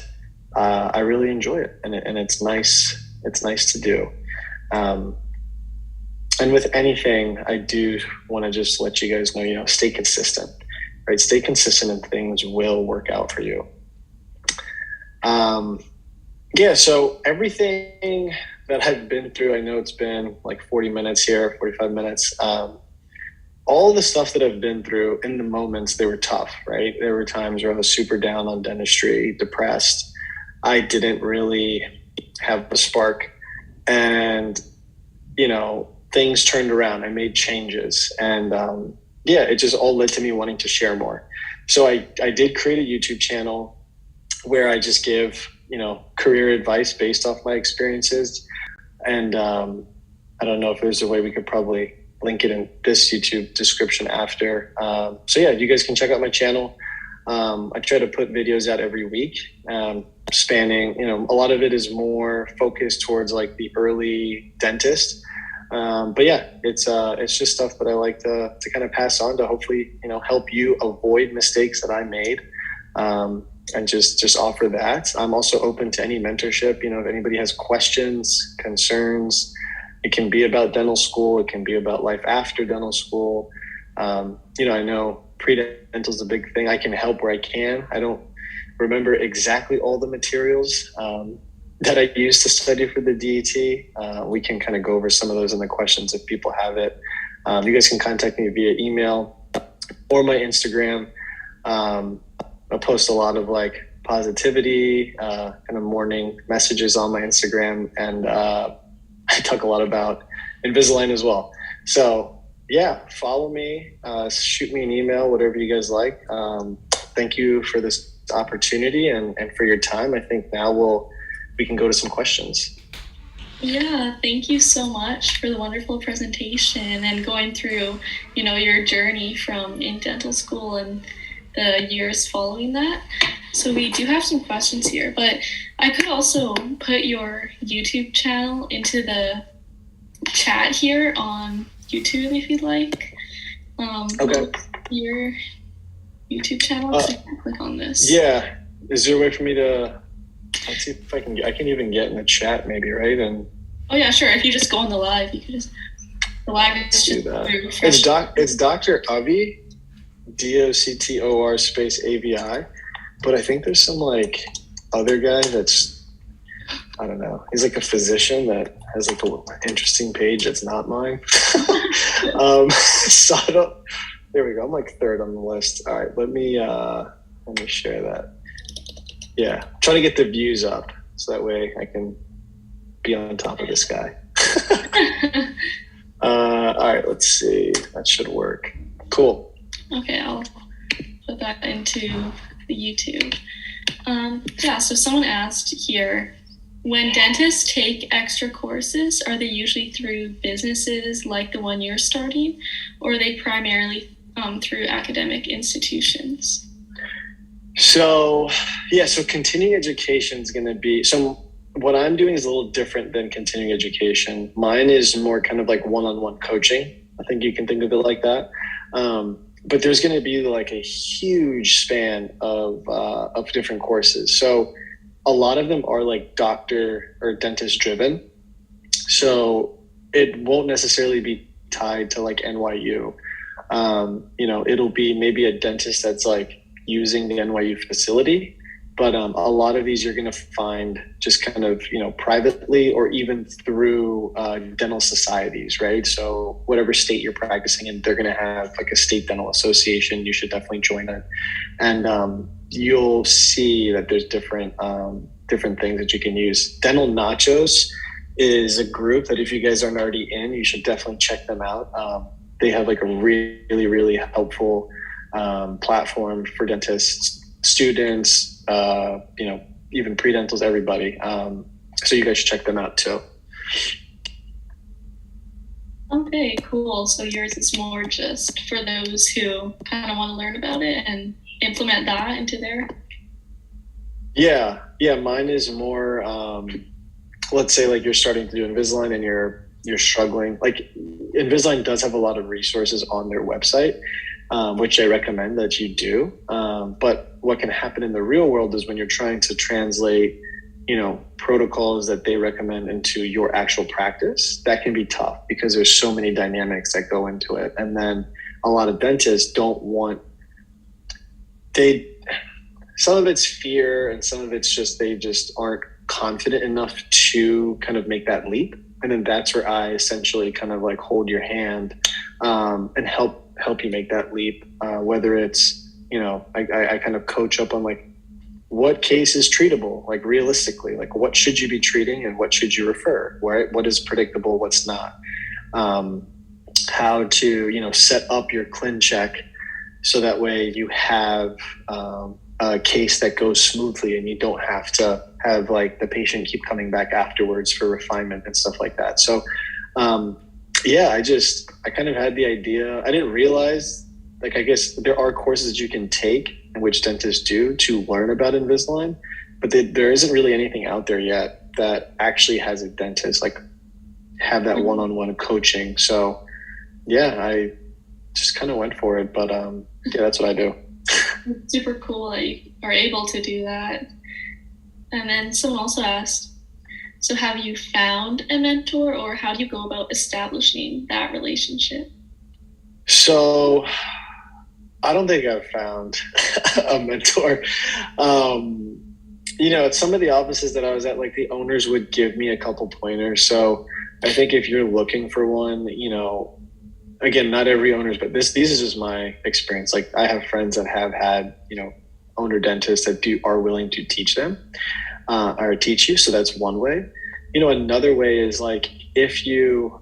Speaker 3: I really enjoy it, and it's nice. It's nice to do. And with anything, I do want to just let you guys know, stay consistent, right? Stay consistent and things will work out for you. So everything that I've been through, I know it's been like 40 minutes here, 45 minutes. All the stuff that I've been through, in the moments, they were tough, right? There were times where I was super down on dentistry, depressed. I didn't really have a spark, and, things turned around. I made changes, and it just all led to me wanting to share more. So I did create a YouTube channel where I just give, career advice based off my experiences. And I don't know if there's a way we could probably link it in this YouTube description after. You guys can check out my channel. I try to put videos out every week, spanning, a lot of it is more focused towards like the early dentist. But yeah, it's just stuff that I like to kind of pass on to hopefully, help you avoid mistakes that I made. And just offer that. I'm also open to any mentorship. If anybody has questions, concerns, it can be about dental school. It can be about life after dental school. I know pre-dental is a big thing. I can help where I can. I don't remember exactly all the materials that I used to study for the DET. We can kind of go over some of those in the questions if people have it. You guys can contact me via email or my Instagram. I post a lot of like positivity, kind of morning messages on my Instagram, and I talk a lot about Invisalign as well. So yeah, follow me, shoot me an email, whatever you guys like. Thank you for this opportunity and for your time. I think now we can go to some questions.
Speaker 2: Yeah, thank you so much for the wonderful presentation and going through, your journey from in dental school and the years following that. So we do have some questions here, but I could also put your YouTube channel into the chat here on YouTube if you'd like.
Speaker 3: Okay.
Speaker 2: Your YouTube channel, so you can click on this.
Speaker 3: Yeah. Is there a way for me to, let's see if I can even get in the chat maybe, right? And
Speaker 2: oh yeah, sure. If you just go on the live, you could just, the live is just
Speaker 3: it's Dr. Avi, DOCTOR space AVI, but I think there's some like other guy that's, I don't know, he's like a physician that has like an interesting page that's not mine. So there we go. I'm like third on the list. All right, let me share that. Yeah, try to get the views up so that way I can be on top of this guy. All right, let's see. That should work. Cool.
Speaker 2: Okay, I'll put that into the YouTube. So someone asked here, when dentists take extra courses, are they usually through businesses like the one you're starting, or are they primarily through academic institutions?
Speaker 3: So continuing education is going to be, so what I'm doing is a little different than continuing education. Mine is more kind of like one-on-one coaching. I think you can think of it like that. But there's going to be like a huge span of different courses. So a lot of them are like doctor or dentist driven. So it won't necessarily be tied to like NYU. It'll be maybe a dentist that's like using the NYU facility. But a lot of these you're going to find just kind of, privately or even through dental societies, right? So whatever state you're practicing in, they're going to have like a state dental association. You should definitely join it. And you'll see that there's different things that you can use. Dental Nachos is a group that if you guys aren't already in, you should definitely check them out. They have like a really, really helpful platform for dentists, students, even pre-dentals, everybody. So you guys should check them out too.
Speaker 2: Okay, cool. So yours is more just for those who kind of want to learn about it and implement that into their.
Speaker 3: Yeah. Mine is more, let's say like you're starting to do Invisalign and you're struggling. Like Invisalign does have a lot of resources on their website, which I recommend that you do. But what can happen in the real world is when you're trying to translate, protocols that they recommend into your actual practice, that can be tough because there's so many dynamics that go into it. And then a lot of dentists some of it's fear and some of it's just, they just aren't confident enough to kind of make that leap. And then that's where I essentially kind of like hold your hand and help you make that leap. Whether it's, I kind of coach up on like what case is treatable, like realistically, like what should you be treating and what should you refer, right? What is predictable, what's not. How to, set up your clin check so that way you have a case that goes smoothly and you don't have to have like the patient keep coming back afterwards for refinement and stuff like that. So I kind of had the idea. I didn't realize, like, I guess there are courses that you can take and which dentists do to learn about Invisalign, but there isn't really anything out there yet that actually has a dentist like have that one-on-one coaching. So yeah, I just kind of went for it, but yeah, that's what I do.
Speaker 2: It's super cool that you are able to do that. And then someone also asked, so have you found a mentor, or how do you go about establishing that relationship?
Speaker 3: So I don't think I've found a mentor. At some of the offices that I was at, like the owners would give me a couple pointers. So I think if you're looking for one, again, not every owner's, but these is just my experience. Like I have friends that have had, owner dentists that are willing to teach them or teach you. So that's one way. Another way is like if you're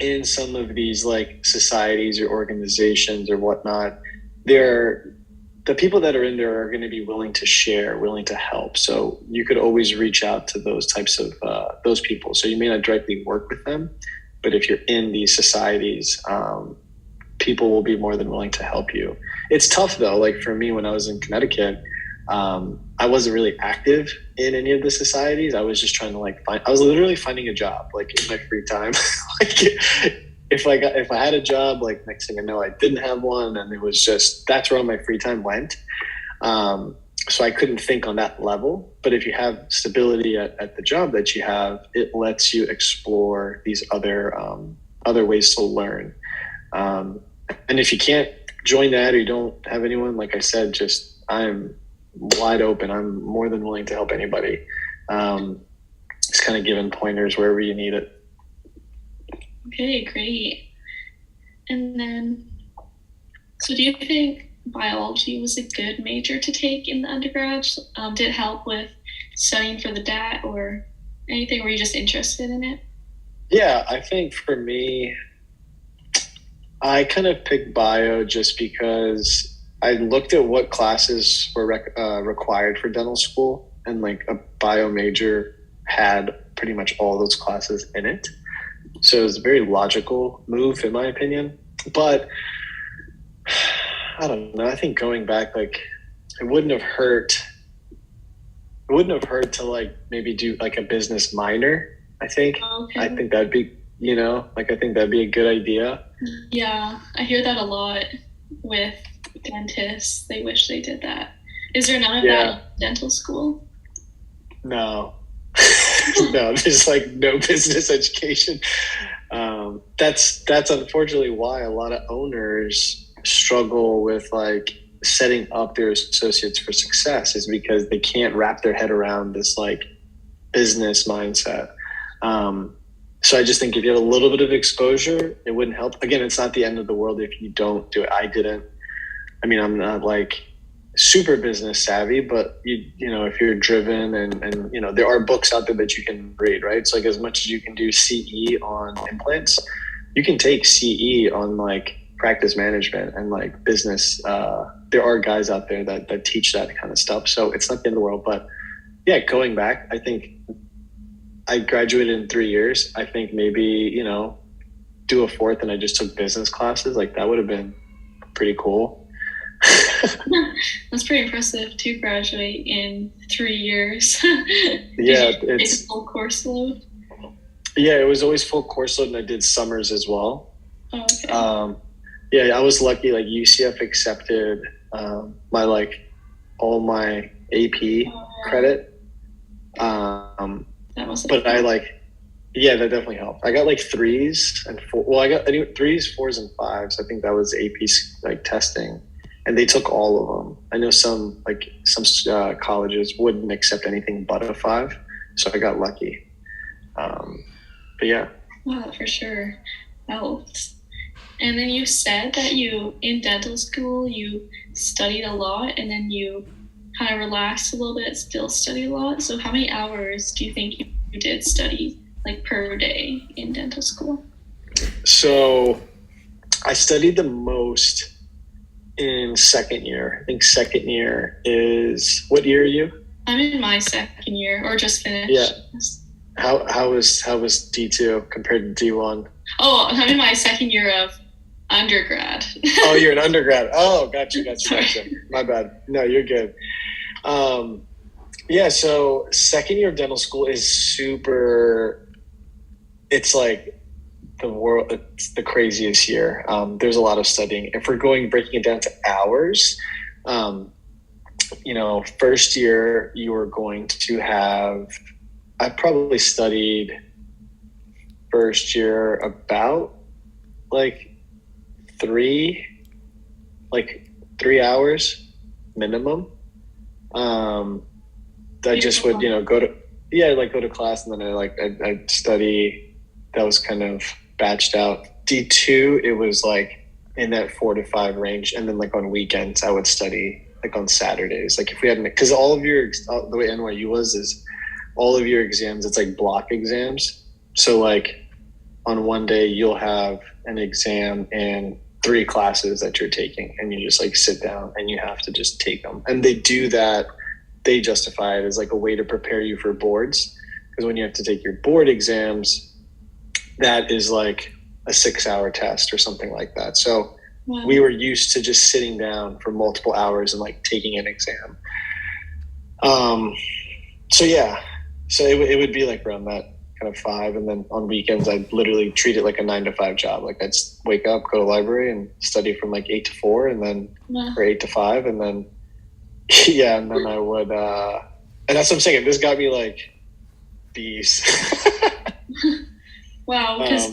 Speaker 3: in some of these like societies or organizations or whatnot, the people that are in there are going to be willing to share, willing to help. So you could always reach out to those types of those people. So you may not directly work with them, but if you're in these societies, people will be more than willing to help you. It's tough though. Like for me, when I was in Connecticut, I wasn't really active in any of the societies. I was just trying to I was literally finding a job, like in my free time. Like if I had a job, like next thing I know, I didn't have one. And it was just, that's where all my free time went. So I couldn't think on that level, but if you have stability at the job that you have, it lets you explore these other ways to learn. And if you can't join that, or you don't have anyone, like I said, I'm wide open. I'm more than willing to help anybody. Just kind of giving pointers wherever you need it.
Speaker 2: Okay, great. And then, so do you think biology was a good major to take in the undergrad? Did it help with studying for the DAT or anything? Were you just interested in it?
Speaker 3: Yeah, I think for me, I kind of picked bio just because I looked at what classes were required for dental school, and like a bio major had pretty much all those classes in it. So it was a very logical move, in my opinion. But I don't know. I think going back, like it wouldn't have hurt. It wouldn't have hurt to like maybe do like a business minor. I think.
Speaker 2: Okay.
Speaker 3: I think that'd be, I think that'd be a good idea.
Speaker 2: Yeah, I hear that a lot with dentists. They wish they did that. Is there none of that in dental school?
Speaker 3: No. No, there's like no business education. That's unfortunately why a lot of owners struggle with like setting up their associates for success, is because they can't wrap their head around this like business mindset. So I just think if you have a little bit of exposure, it wouldn't help. Again, it's not the end of the world if you don't do it. I didn't. I mean, I'm not like super business savvy, but if you're driven and there are books out there that you can read, right? So like as much as you can do CE on implants, you can take CE on like practice management and like business. There are guys out there that teach that kind of stuff. So it's not the end of the world, but yeah, going back, I think I graduated in 3 years. I think maybe, do a fourth and I just took business classes. Like that would have been pretty cool.
Speaker 2: That's pretty impressive to graduate in 3 years.
Speaker 3: Yeah, it's
Speaker 2: a full course load.
Speaker 3: Yeah, it was always full course load, and I did summers as well.
Speaker 2: Oh, okay.
Speaker 3: Yeah, I was lucky. Like UCF accepted my all my AP credit.
Speaker 2: That must
Speaker 3: but I that definitely helped. I got like 3s and 4. Well, I got 3s, 4s, and 5s. I think that was AP like testing. And they took all of them. I know some colleges wouldn't accept anything but a 5, so I got lucky. But yeah.
Speaker 2: Wow, for sure helped. And then you said that in dental school you studied a lot, and then you kind of relaxed a little bit, still study a lot. So how many hours do you think you did study like per day in dental school?
Speaker 3: So I studied the most in second year. I think second year is, what year are you?
Speaker 2: I'm in my second year, or just finished.
Speaker 3: Yeah. How was D2 compared to D1?
Speaker 2: Oh, I'm in my second year of undergrad.
Speaker 3: Oh, you're an undergrad. Oh, gotcha. My bad. No, you're good. Yeah, so second year of dental school is super it's like the world, it's the craziest year. There's a lot of studying. If we're breaking it down to hours, um, first year you are going to have, I probably studied first year about like three, like 3 hours minimum. I just would, go to class, and then I'd study. That was kind of batched out. D2, it was like in that 4 to 5 range. And then like on weekends, I would study like on Saturdays. Like if we had, because all of the way NYU was is all of your exams, it's like block exams. So like on one day you'll have an exam and 3 classes that you're taking, and you just like sit down and you have to just take them. And they do that. They justify it as like a way to prepare you for boards. Because when you have to take your board exams, that is like a 6-hour test or something like that. So wow. We were used to just sitting down for multiple hours and like taking an exam. So it would be like around that kind of 5. And then on weekends, I'd literally treat it like a 9 to 5 job. Like I'd wake up, go to the library and study from like 8 to 4 and then, or 8 to 5. And then, and then I would, and that's what I'm saying. This got me like B's.
Speaker 2: Wow. Because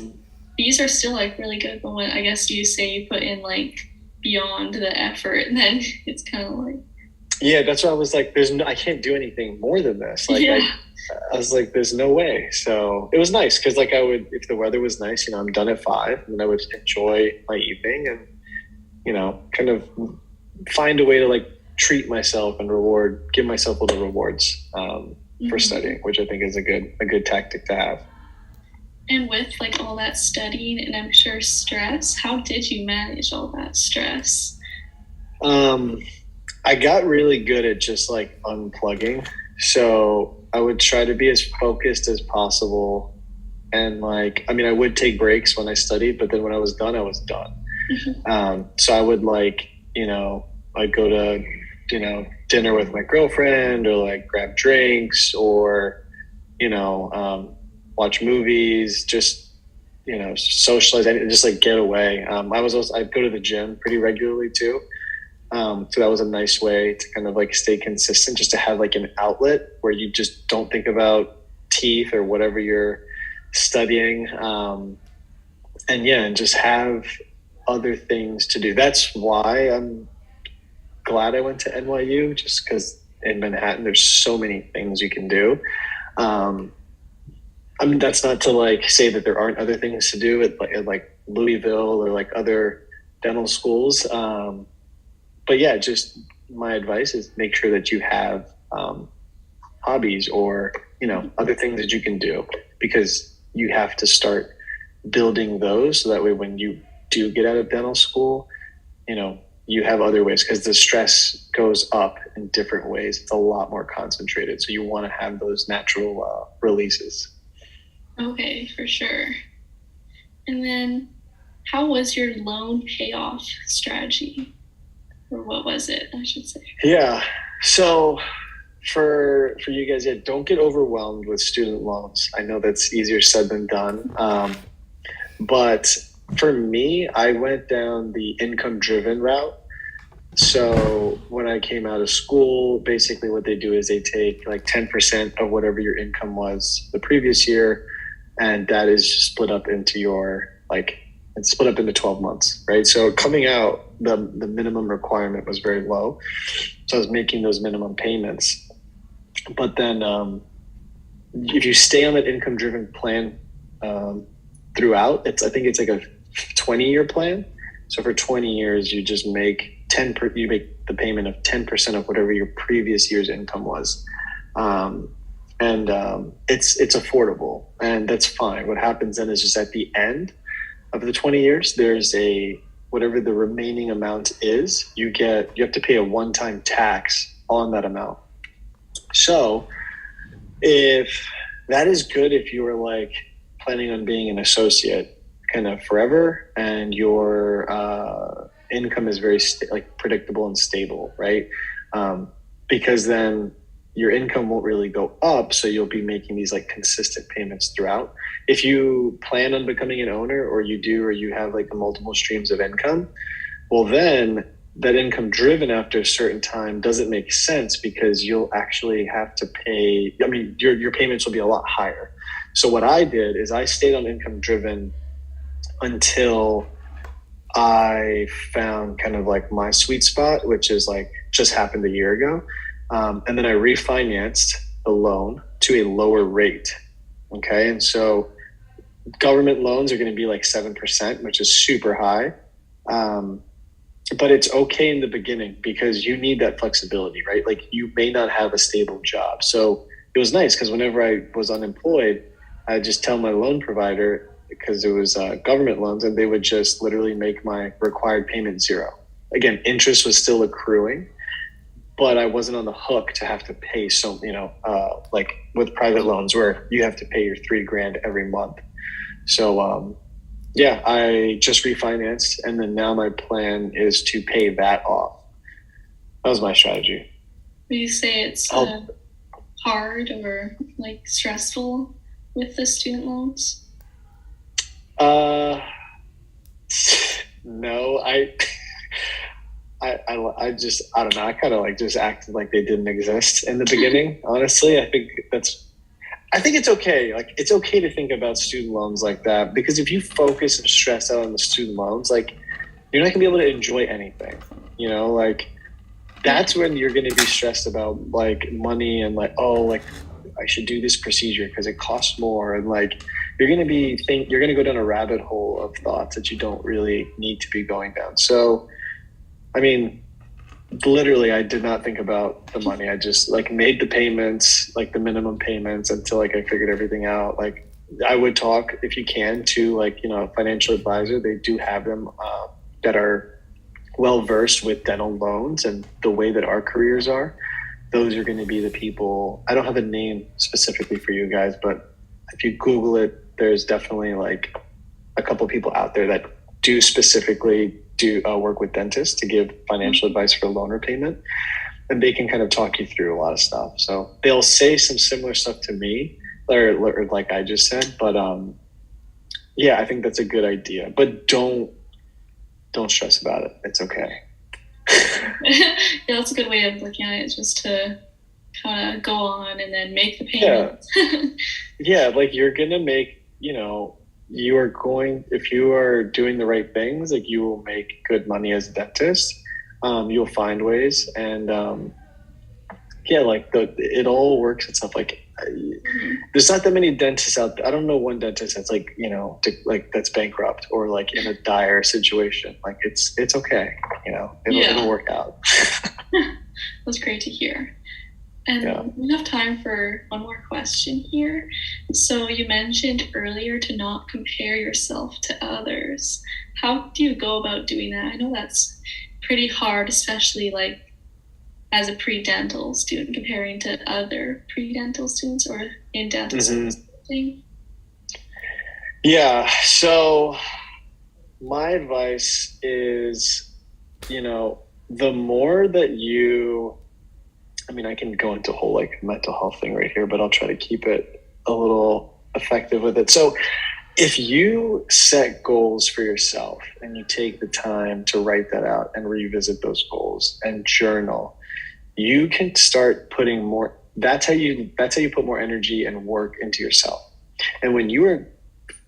Speaker 2: B's are still like really good. But when I guess you say you put in like beyond the effort, and then it's kind of like.
Speaker 3: Yeah, that's why I was like, I can't do anything more than this. Like, yeah. I was like, there's no way. So it was nice because like if the weather was nice, I'm done at 5, and I would enjoy my evening and, kind of find a way to like treat myself and give myself little rewards for studying, which I think is a good tactic to have.
Speaker 2: And with like all that studying and I'm sure stress, how did you manage all that stress?
Speaker 3: I got really good at just like unplugging. So I would try to be as focused as possible. And like, I would take breaks when I studied, but then when I was done, I was done. Mm-hmm. So I would like, I'd go to, dinner with my girlfriend or like grab drinks or, watch movies, just, socialize, just like get away. I'd go to the gym pretty regularly too. So that was a nice way to kind of like stay consistent, just to have like an outlet where you just don't think about teeth or whatever you're studying. And just have other things to do. That's why I'm glad I went to NYU, just because in Manhattan, there's so many things you can do. That's not to like say that there aren't other things to do at like Louisville or like other dental schools. But yeah, just my advice is make sure that you have hobbies or, other things that you can do, because you have to start building those so that way when you do get out of dental school, you have other ways, because the stress goes up in different ways. It's a lot more concentrated. So you want to have those natural releases.
Speaker 2: Okay, for sure. And then how was your loan payoff strategy? Or what was it, I should say?
Speaker 3: Yeah. So for you guys, don't get overwhelmed with student loans. I know that's easier said than done. But for me, I went down the income-driven route. So when I came out of school, basically what they do is they take like 10% of whatever your income was the previous year, and that is split up into it's split up into 12 months, right? So coming out, the minimum requirement was very low. So I was making those minimum payments. But then if you stay on that income-driven plan throughout, I think it's like a 20-year plan. So for 20 years, you just make you make the payment of 10% of whatever your previous year's income was. It's affordable, and that's fine. What happens then is just at the end of the 20 years, there's whatever the remaining amount is, you have to pay a one-time tax on that amount. So if that is good, if you were like planning on being an associate kind of forever and your income is very predictable and stable, right? Because then your income won't really go up. So you'll be making these like consistent payments throughout. If you plan on becoming an owner, or you do, or you have like multiple streams of income, well, then that income driven after a certain time doesn't make sense, because you'll actually have to pay. I mean, your payments will be a lot higher. So what I did is I stayed on income driven until I found kind of like my sweet spot, which is like just happened a year ago. And then I refinanced the loan to a lower rate. Okay. And so government loans are going to be like 7%, which is super high. But it's okay in the beginning, because you need that flexibility, right? Like, you may not have a stable job. So it was nice, because whenever I was unemployed, I just tell my loan provider, because it was government loans, and they would just literally make my required payment zero. Again, interest was still accruing, but I wasn't on the hook to have to pay. So, like with private loans where you have to pay your $3,000 every month. So, yeah, I just refinanced, and then now my plan is to pay that off. That was my strategy.
Speaker 2: Would you say it's hard or like stressful with the student loans?
Speaker 3: No, I just, I don't know. I kind of like just acted like they didn't exist in the beginning. Honestly, I think it's okay. Like, it's okay to think about student loans like that, because if you focus and stress out on the student loans, like, you're not gonna be able to enjoy anything, like that's when you're going to be stressed about like money, and like, oh, like I should do this procedure because it costs more. And like, you're going to go down a rabbit hole of thoughts that you don't really need to be going down. So, I mean, literally, I did not think about the money. I just like made the payments, like the minimum payments, until like I figured everything out. Like, I would talk, if you can, to like, a financial advisor. They do have them that are well versed with dental loans and the way that our careers are. Those are going to be the people. I don't have a name specifically for you guys, but if you Google it, there's definitely like a couple people out there that do specifically work with dentists to give financial advice for loan repayment, and they can kind of talk you through a lot of stuff. So they'll say some similar stuff to me, or like I just said, but yeah, I think that's a good idea. But don't stress about it. It's okay.
Speaker 2: Yeah, that's a good way of looking at it, just to kind of go on and then make the payments.
Speaker 3: Yeah, like you're going to make, if you are doing the right things, like you will make good money as a dentist. You'll find ways, and yeah, like it all works itself. Like, there's not that many dentists out there. I don't know one dentist that's like, that's bankrupt or like in a dire situation. Like, it's okay. It'll work out.
Speaker 2: That's great to hear. And we have time for one more question here. So you mentioned earlier to not compare yourself to others. How do you go about doing that? I know that's pretty hard, especially like as a pre-dental student comparing to other pre-dental students or in dental students.
Speaker 3: Yeah. So my advice is, the more that I can go into a whole like mental health thing right here, but I'll try to keep it a little effective with it. So if you set goals for yourself and you take the time to write that out and revisit those goals and journal, you can start putting more. That's how you put more energy and work into yourself. And when you are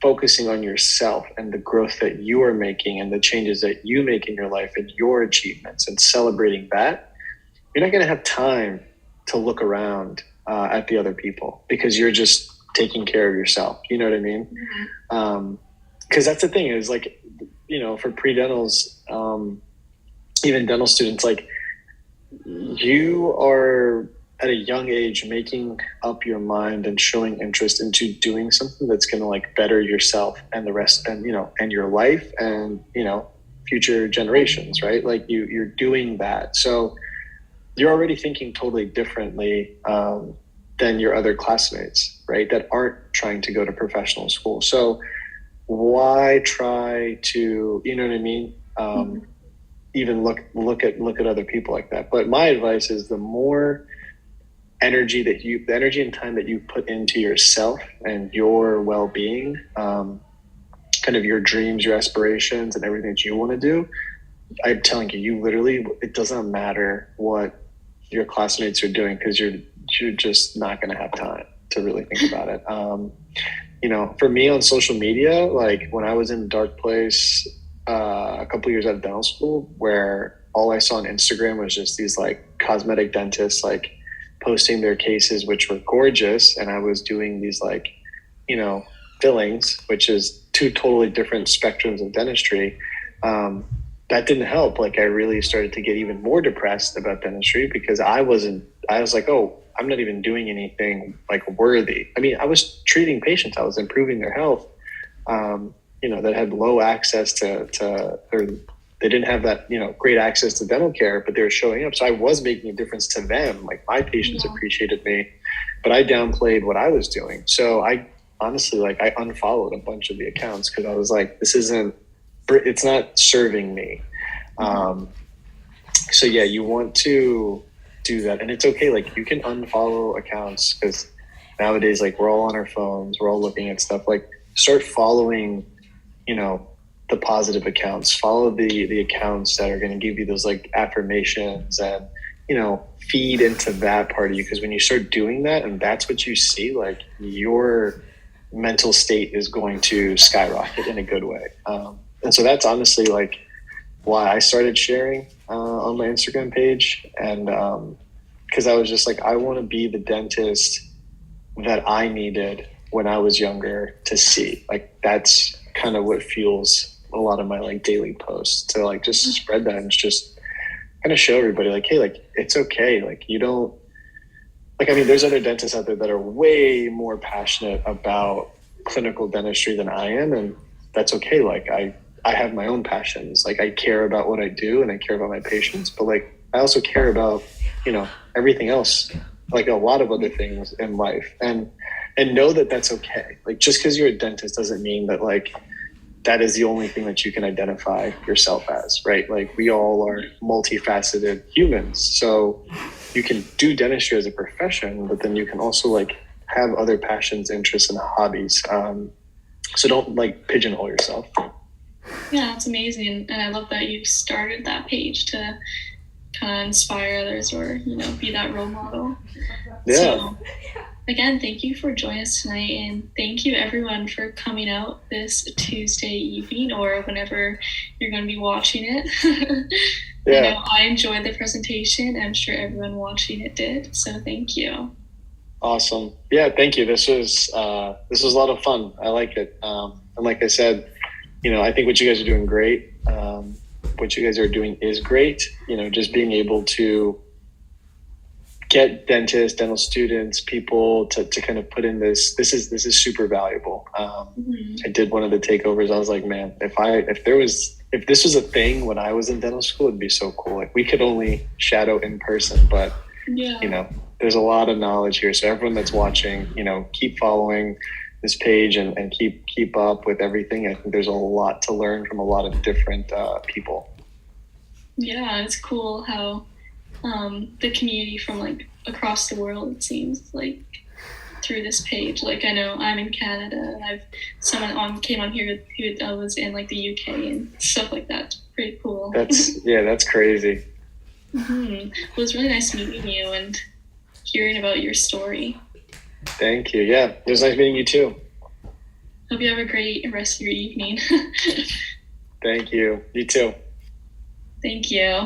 Speaker 3: focusing on yourself and the growth that you are making and the changes that you make in your life and your achievements and celebrating that, you're not going to have time to look around at the other people, because you're just taking care of yourself. You know what I mean? Because that's the thing is, like, for pre-dentals, even dental students, like, you are at a young age making up your mind and showing interest into doing something that's going to like better yourself and the rest, and and your life and future generations, right? Like you're doing that, so you're already thinking totally differently than your other classmates, right, that aren't trying to go to professional school. So why try to, you know what I mean, even look at other people like that? But my advice is, the more the energy and time that you put into yourself and your well-being, kind of your dreams, your aspirations, and everything that you want to do. I'm telling you, you literally, it doesn't matter what your classmates are doing, because you're just not going to have time to really think about it. For me on social media, like when I was in a dark place a couple years out of dental school, where all I saw on Instagram was just these like cosmetic dentists like posting their cases, which were gorgeous, and I was doing these like, fillings, which is two totally different spectrums of dentistry. That didn't help. Like I really started to get even more depressed about dentistry, because I was like, oh, I'm not even doing anything like worthy. I mean, I was treating patients, I was improving their health, that had low access to or they didn't have that, great access to dental care, but they were showing up. So I was making a difference to them. Like my patients appreciated me, but I downplayed what I was doing. So I honestly, like I unfollowed a bunch of the accounts, because I was like, it's not serving me. So yeah, you want to do that, and it's okay. Like you can unfollow accounts, because nowadays, like we're all on our phones, we're all looking at stuff. Like start following, the positive accounts. Follow the accounts that are going to give you those like affirmations, and feed into that part of you. Because when you start doing that, and that's what you see, like your mental state is going to skyrocket in a good way. And so that's honestly like why I started sharing on my Instagram page. And because I was just like, I want to be the dentist that I needed when I was younger to see. Like that's kind of what fuels a lot of my like daily posts, to like just spread that and just kind of show everybody like, hey, like it's okay. Like you don't, like, I mean, there's other dentists out there that are way more passionate about clinical dentistry than I am, and that's okay. Like I have my own passions. Like I care about what I do, and I care about my patients, but like I also care about, everything else, like a lot of other things in life, and know that that's okay. Like just because you're a dentist doesn't mean that like that is the only thing that you can identify yourself as, right? Like we all are multifaceted humans. So you can do dentistry as a profession, but then you can also like have other passions, interests, and hobbies. So don't like pigeonhole yourself.
Speaker 2: Yeah, it's amazing. And I love that you started that page to kind of inspire others, or, be that role model.
Speaker 3: Yeah.
Speaker 2: So, again, thank you for joining us tonight, and thank you everyone for coming out this Tuesday evening, or whenever you're going to be watching it.
Speaker 3: Yeah.
Speaker 2: I know I enjoyed the presentation. I'm sure everyone watching it did. So thank you.
Speaker 3: Awesome. Yeah, thank you. This was a lot of fun. I like it. And like I said, I think what you guys are doing great. What you guys are doing is great. Just being able to get dentists, dental students, people to kind of put in this is super valuable. I did one of the takeovers. I was like, man, if this was a thing when I was in dental school, it'd be so cool. Like we could only shadow in person, but there's a lot of knowledge here. So everyone that's watching, keep following this page and keep up with everything. I think there's a lot to learn from a lot of different people.
Speaker 2: Yeah, it's cool how the community from like across the world, it seems like, through this page. Like I know I'm in Canada, and I've someone came on here who was in like the UK and stuff like that. It's pretty cool.
Speaker 3: That's crazy.
Speaker 2: It was really nice meeting you and hearing about your story.
Speaker 3: Thank you. Yeah, it was nice meeting you too.
Speaker 2: Hope you have a great rest of your evening.
Speaker 3: Thank you. You too.
Speaker 2: Thank you.